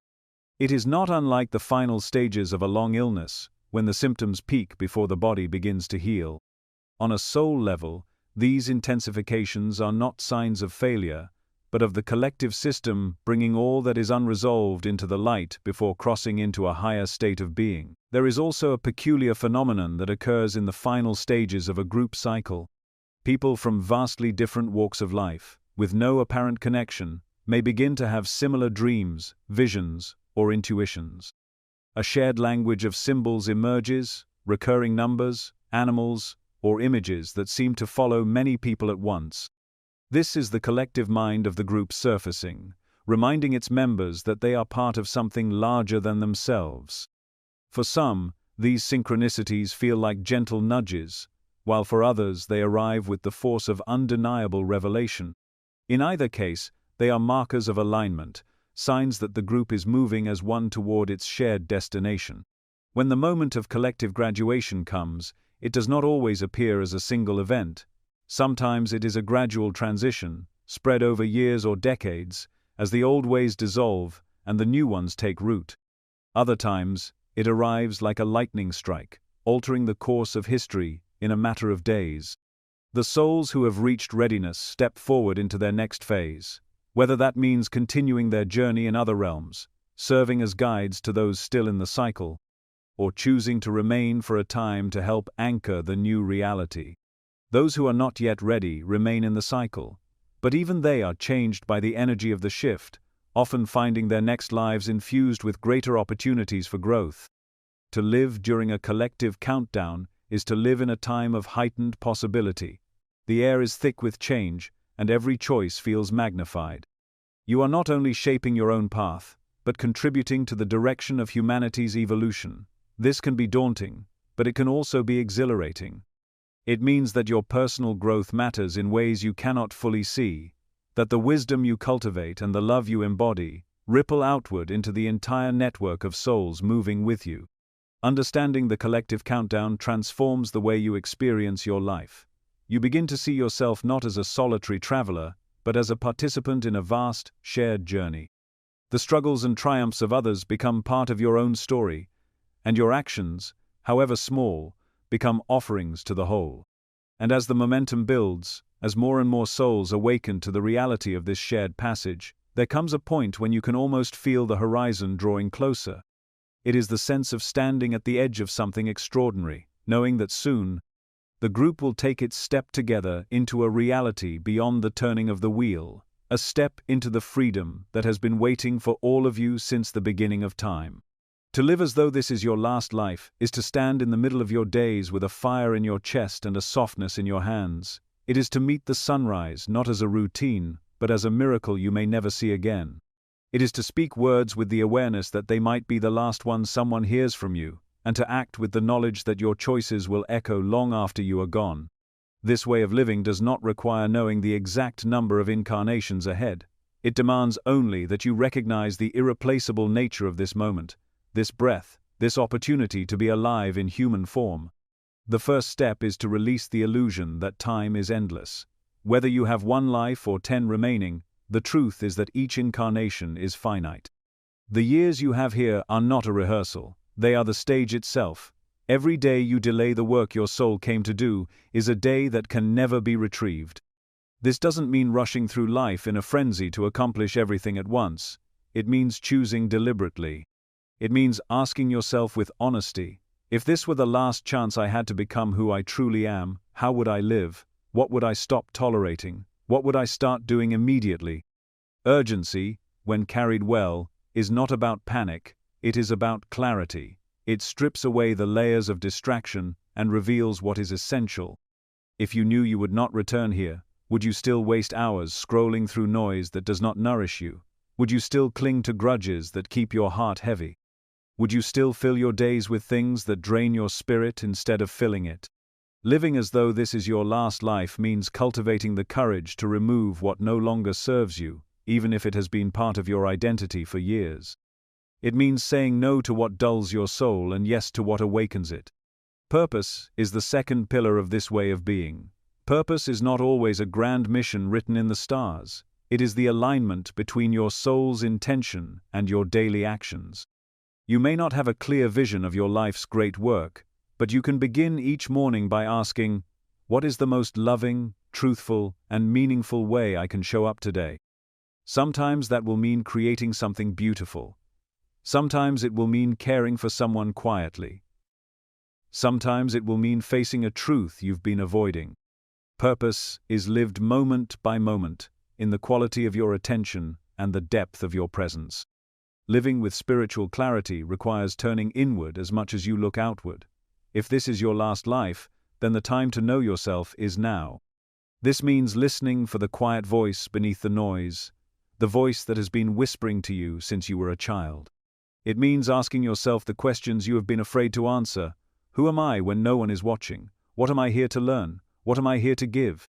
It is not unlike the final stages of a long illness, when the symptoms peak before the body begins to heal. On a soul level, these intensifications are not signs of failure, but of the collective system bringing all that is unresolved into the light before crossing into a higher state of being. There is also a peculiar phenomenon that occurs in the final stages of a group cycle. People from vastly different walks of life, with no apparent connection, may begin to have similar dreams, visions, or intuitions. A shared language of symbols emerges, recurring numbers, animals, or images that seem to follow many people at once. This is the collective mind of the group surfacing, reminding its members that they are part of something larger than themselves. For some, these synchronicities feel like gentle nudges, while for others they arrive with the force of undeniable revelation. In either case, they are markers of alignment, signs that the group is moving as one toward its shared destination. When the moment of collective graduation comes, it does not always appear as a single event. Sometimes it is a gradual transition, spread over years or decades, as the old ways dissolve and the new ones take root. Other times, it arrives like a lightning strike, altering the course of history in a matter of days. The souls who have reached readiness step forward into their next phase, whether that means continuing their journey in other realms, serving as guides to those still in the cycle, or choosing to remain for a time to help anchor the new reality. Those who are not yet ready remain in the cycle, but even they are changed by the energy of the shift, often finding their next lives infused with greater opportunities for growth. To live during a collective countdown is to live in a time of heightened possibility. The air is thick with change, and every choice feels magnified. You are not only shaping your own path, but contributing to the direction of humanity's evolution. This can be daunting, but it can also be exhilarating. It means that your personal growth matters in ways you cannot fully see, that the wisdom you cultivate and the love you embody ripple outward into the entire network of souls moving with you. Understanding the collective countdown transforms the way you experience your life. You begin to see yourself not as a solitary traveler, but as a participant in a vast, shared journey. The struggles and triumphs of others become part of your own story, and your actions, however small, become offerings to the whole. And as the momentum builds, as more and more souls awaken to the reality of this shared passage, there comes a point when you can almost feel the horizon drawing closer. It is the sense of standing at the edge of something extraordinary, knowing that soon, the group will take its step together into a reality beyond the turning of the wheel, a step into the freedom that has been waiting for all of you since the beginning of time. To live as though this is your last life is to stand in the middle of your days with a fire in your chest and a softness in your hands. It is to meet the sunrise not as a routine, but as a miracle you may never see again. It is to speak words with the awareness that they might be the last ones someone hears from you, and to act with the knowledge that your choices will echo long after you are gone. This way of living does not require knowing the exact number of incarnations ahead. It demands only that you recognize the irreplaceable nature of this moment, this breath, this opportunity to be alive in human form. The first step is to release the illusion that time is endless. Whether you have 1 life or 10 remaining, the truth is that each incarnation is finite. The years you have here are not a rehearsal, they are the stage itself. Every day you delay the work your soul came to do is a day that can never be retrieved. This doesn't mean rushing through life in a frenzy to accomplish everything at once. It means choosing deliberately. It means asking yourself with honesty, if this were the last chance I had to become who I truly am, how would I live? What would I stop tolerating? What would I start doing immediately? Urgency, when carried well, is not about panic, it is about clarity. It strips away the layers of distraction and reveals what is essential. If you knew you would not return here, would you still waste hours scrolling through noise that does not nourish you? Would you still cling to grudges that keep your heart heavy? Would you still fill your days with things that drain your spirit instead of filling it? Living as though this is your last life means cultivating the courage to remove what no longer serves you, even if it has been part of your identity for years. It means saying no to what dulls your soul and yes to what awakens it. Purpose is the second pillar of this way of being. Purpose is not always a grand mission written in the stars. It is the alignment between your soul's intention and your daily actions. You may not have a clear vision of your life's great work, but you can begin each morning by asking, what is the most loving, truthful, and meaningful way I can show up today? Sometimes that will mean creating something beautiful. Sometimes it will mean caring for someone quietly. Sometimes it will mean facing a truth you've been avoiding. Purpose is lived moment by moment, in the quality of your attention and the depth of your presence. Living with spiritual clarity requires turning inward as much as you look outward. If this is your last life, then the time to know yourself is now. This means listening for the quiet voice beneath the noise, the voice that has been whispering to you since you were a child. It means asking yourself the questions you have been afraid to answer. Who am I when no one is watching? What am I here to learn? What am I here to give?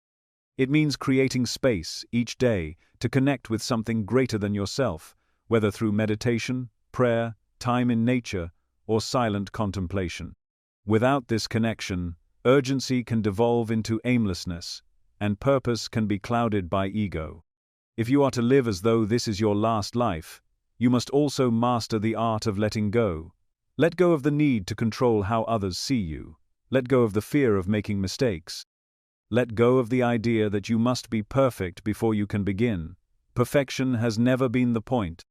It means creating space each day to connect with something greater than yourself, whether through meditation, prayer, time in nature, or silent contemplation. Without this connection, urgency can devolve into aimlessness, and purpose can be clouded by ego. If you are to live as though this is your last life, you must also master the art of letting go. Let go of the need to control how others see you. Let go of the fear of making mistakes. Let go of the idea that you must be perfect before you can begin. Perfection has never been the point.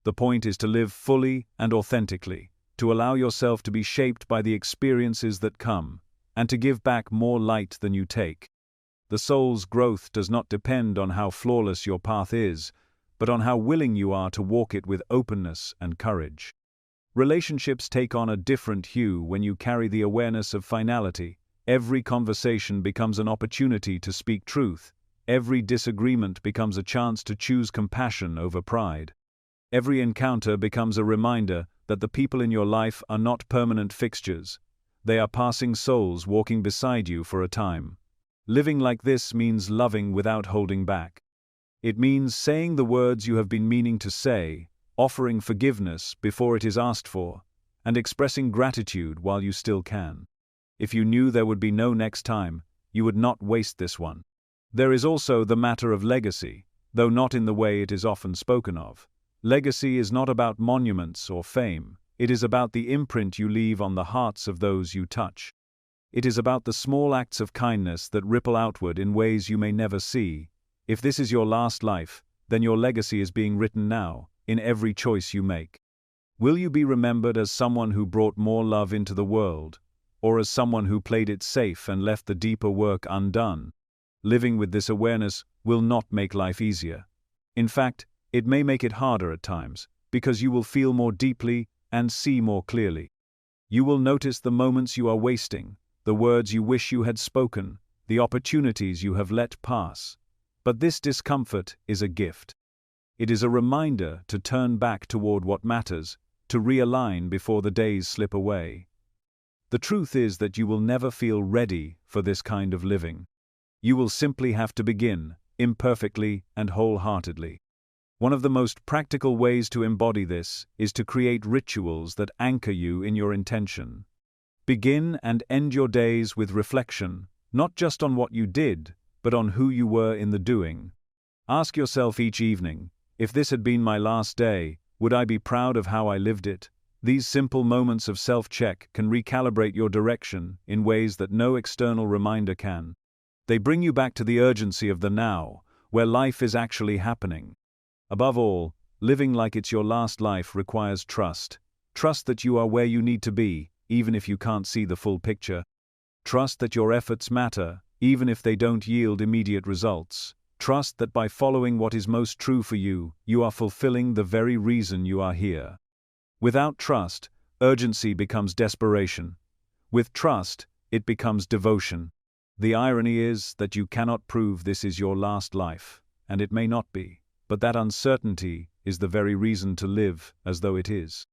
The point is to live fully and authentically, to allow yourself to be shaped by the experiences that come, and to give back more light than you take. The soul's growth does not depend on how flawless your path is, but on how willing you are to walk it with openness and courage. Relationships take on a different hue when you carry the awareness of finality. Every conversation becomes an opportunity to speak truth. Every disagreement becomes a chance to choose compassion over pride. Every encounter becomes a reminder that the people in your life are not permanent fixtures. They are passing souls walking beside you for a time. Living like this means loving without holding back. It means saying the words you have been meaning to say, offering forgiveness before it is asked for, and expressing gratitude while you still can. If you knew there would be no next time, you would not waste this one. There is also the matter of legacy, though not in the way it is often spoken of. Legacy is not about monuments or fame. It is about the imprint you leave on the hearts of those you touch. It is about the small acts of kindness that ripple outward in ways you may never see. If this is your last life, then your legacy is being written now, in every choice you make. Will you be remembered as someone who brought more love into the world, or as someone who played it safe and left the deeper work undone? Living with this awareness will not make life easier. In fact, it may make it harder at times, because you will feel more deeply and see more clearly. You will notice the moments you are wasting, the words you wish you had spoken, the opportunities you have let pass. But this discomfort is a gift. It is a reminder to turn back toward what matters, to realign before the days slip away. The truth is that you will never feel ready for this kind of living. You will simply have to begin, imperfectly and wholeheartedly. One of the most practical ways to embody this is to create rituals that anchor you in your intention. Begin and end your days with reflection, not just on what you did, but on who you were in the doing. Ask yourself each evening, if this had been my last day, would I be proud of how I lived it? These simple moments of self-check can recalibrate your direction in ways that no external reminder can. They bring you back to the urgency of the now, where life is actually happening. Above all, living like it's your last life requires trust. Trust that you are where you need to be, even if you can't see the full picture. Trust that your efforts matter, even if they don't yield immediate results. Trust that by following what is most true for you, you are fulfilling the very reason you are here. Without trust, urgency becomes desperation. With trust, it becomes devotion. The irony is that you cannot prove this is your last life, and it may not be, but that uncertainty is the very reason to live as though it is.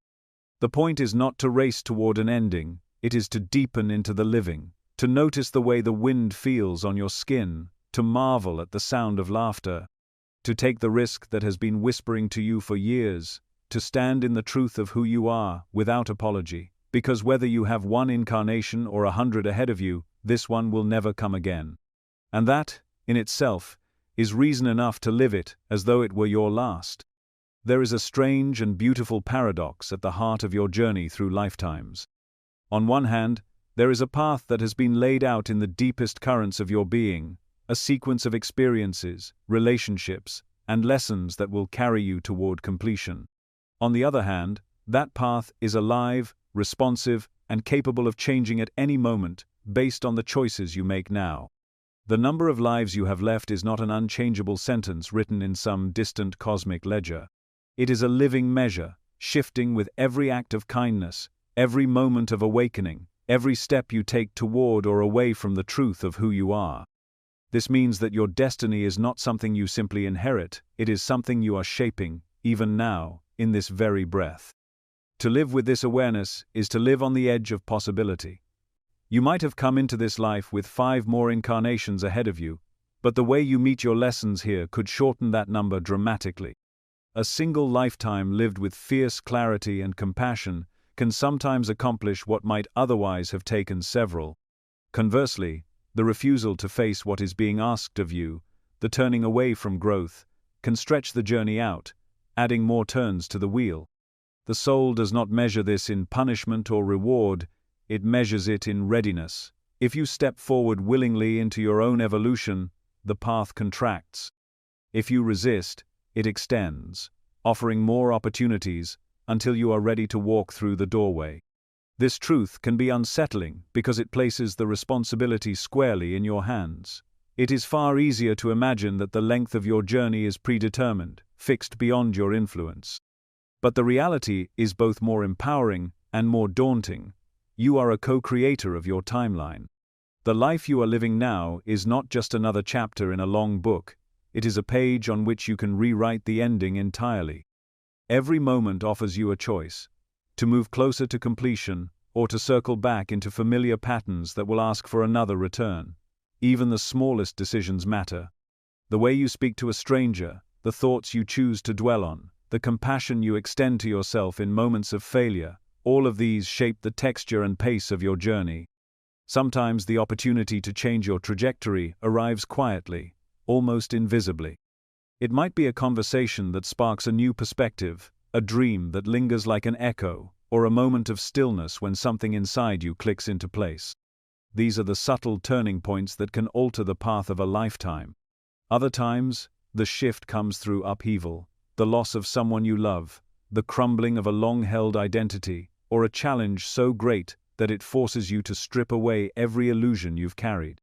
The point is not to race toward an ending, it is to deepen into the living, to notice the way the wind feels on your skin, to marvel at the sound of laughter, to take the risk that has been whispering to you for years, to stand in the truth of who you are without apology, because whether you have one incarnation or 100 ahead of you, this one will never come again. And that, in itself, is reason enough to live it as though it were your last. There is a strange and beautiful paradox at the heart of your journey through lifetimes. On one hand, there is a path that has been laid out in the deepest currents of your being, a sequence of experiences, relationships, and lessons that will carry you toward completion. On the other hand, that path is alive, responsive, and capable of changing at any moment based on the choices you make now. The number of lives you have left is not an unchangeable sentence written in some distant cosmic ledger. It is a living measure, shifting with every act of kindness, every moment of awakening, every step you take toward or away from the truth of who you are. This means that your destiny is not something you simply inherit, it is something you are shaping, even now, in this very breath. To live with this awareness is to live on the edge of possibility. You might have come into this life with 5 more incarnations ahead of you, but the way you meet your lessons here could shorten that number dramatically. A single lifetime lived with fierce clarity and compassion can sometimes accomplish what might otherwise have taken several. Conversely, the refusal to face what is being asked of you, the turning away from growth, can stretch the journey out, adding more turns to the wheel. The soul does not measure this in punishment or reward, it measures it in readiness. If you step forward willingly into your own evolution, the path contracts. If you resist, it extends, offering more opportunities until you are ready to walk through the doorway. This truth can be unsettling because it places the responsibility squarely in your hands. It is far easier to imagine that the length of your journey is predetermined, fixed beyond your influence. But the reality is both more empowering and more daunting. You are a co-creator of your timeline. The life you are living now is not just another chapter in a long book, it is a page on which you can rewrite the ending entirely. Every moment offers you a choice: to move closer to completion, or to circle back into familiar patterns that will ask for another return. Even the smallest decisions matter. The way you speak to a stranger, the thoughts you choose to dwell on, the compassion you extend to yourself in moments of failure, all of these shape the texture and pace of your journey. Sometimes the opportunity to change your trajectory arrives quietly, almost invisibly. It might be a conversation that sparks a new perspective, a dream that lingers like an echo, or a moment of stillness when something inside you clicks into place. These are the subtle turning points that can alter the path of a lifetime. Other times, the shift comes through upheaval, the loss of someone you love, the crumbling of a long-held identity, or a challenge so great that it forces you to strip away every illusion you've carried.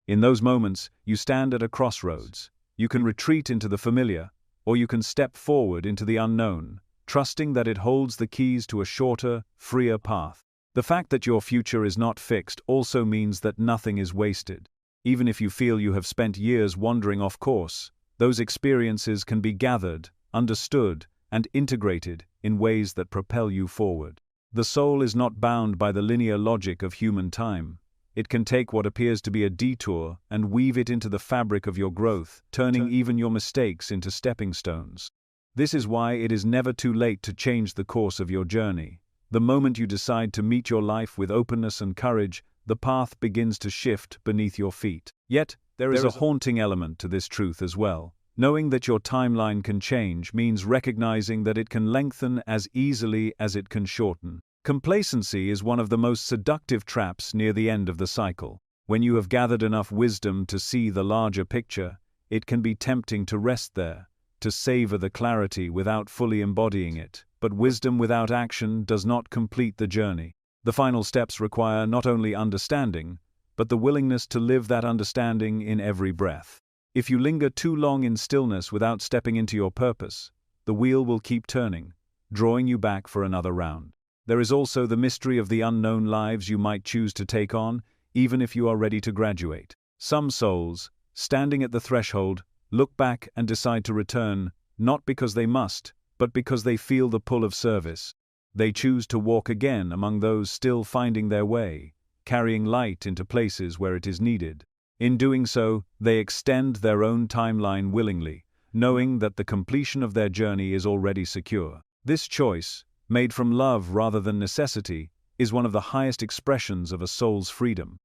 In those moments, you stand at a crossroads. You can retreat into the familiar, or you can step forward into the unknown, trusting that it holds the keys to a shorter, freer path. The fact that your future is not fixed also means that nothing is wasted. Even if you feel you have spent years wandering off course, those experiences can be gathered, understood, and integrated in ways that propel you forward. The soul is not bound by the linear logic of human time. It can take what appears to be a detour and weave it into the fabric of your growth, turning even your mistakes into stepping stones. This is why it is never too late to change the course of your journey. The moment you decide to meet your life with openness and courage, the path begins to shift beneath your feet. Yet, there is a haunting element to this truth as well. Knowing that your timeline can change means recognizing that it can lengthen as easily as it can shorten. Complacency is one of the most seductive traps near the end of the cycle. When you have gathered enough wisdom to see the larger picture, it can be tempting to rest there, to savor the clarity without fully embodying it. But wisdom without action does not complete the journey. The final steps require not only understanding, but the willingness to live that understanding in every breath. If you linger too long in stillness without stepping into your purpose, the wheel will keep turning, drawing you back for another round. There is also the mystery of the unknown lives you might choose to take on, even if you are ready to graduate. Some souls, standing at the threshold, look back and decide to return, not because they must, but because they feel the pull of service. They choose to walk again among those still finding their way, carrying light into places where it is needed. In doing so, they extend their own timeline willingly, knowing that the completion of their journey is already secure. This choice, made from love rather than necessity, is one of the highest expressions of a soul's freedom.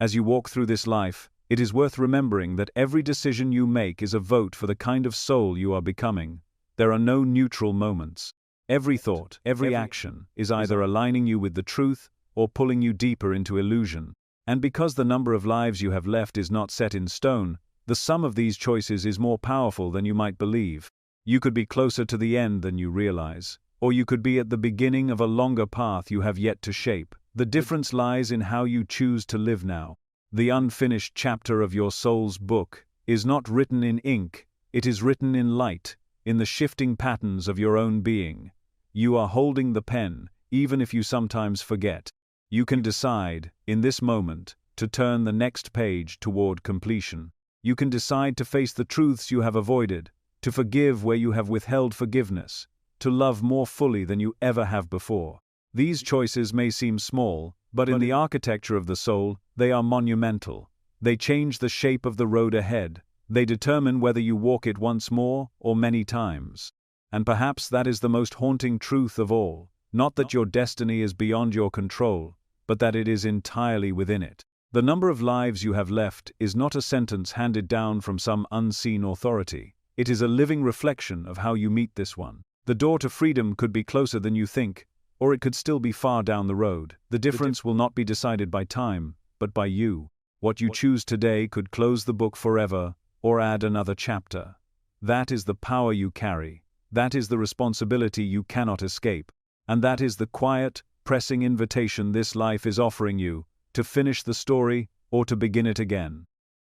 As you walk through this life, it is worth remembering that every decision you make is a vote for the kind of soul you are becoming. There are no neutral moments. Every thought, every action, is either aligning you with the truth or pulling you deeper into illusion. And because the number of lives you have left is not set in stone, the sum of these choices is more powerful than you might believe. You could be closer to the end than you realize, or you could be at the beginning of a longer path you have yet to shape. The difference lies in how you choose to live now. The unfinished chapter of your soul's book is not written in ink, it is written in light, in the shifting patterns of your own being. You are holding the pen, even if you sometimes forget. You can decide, in this moment, to turn the next page toward completion. You can decide to face the truths you have avoided, to forgive where you have withheld forgiveness, to love more fully than you ever have before. These choices may seem small, but in the architecture of the soul, they are monumental. They change the shape of the road ahead. They determine whether you walk it once more or many times. And perhaps that is the most haunting truth of all, not that your destiny is beyond your control, but that it is entirely within it. The number of lives you have left is not a sentence handed down from some unseen authority. It is a living reflection of how you meet this one. The door to freedom could be closer than you think, or it could still be far down the road. The difference will not be decided by time, but by you. What you choose today could close the book forever, or add another chapter. That is the power you carry. That is the responsibility you cannot escape. And that is the quiet, pressing invitation this life is offering you, to finish the story or to begin it again.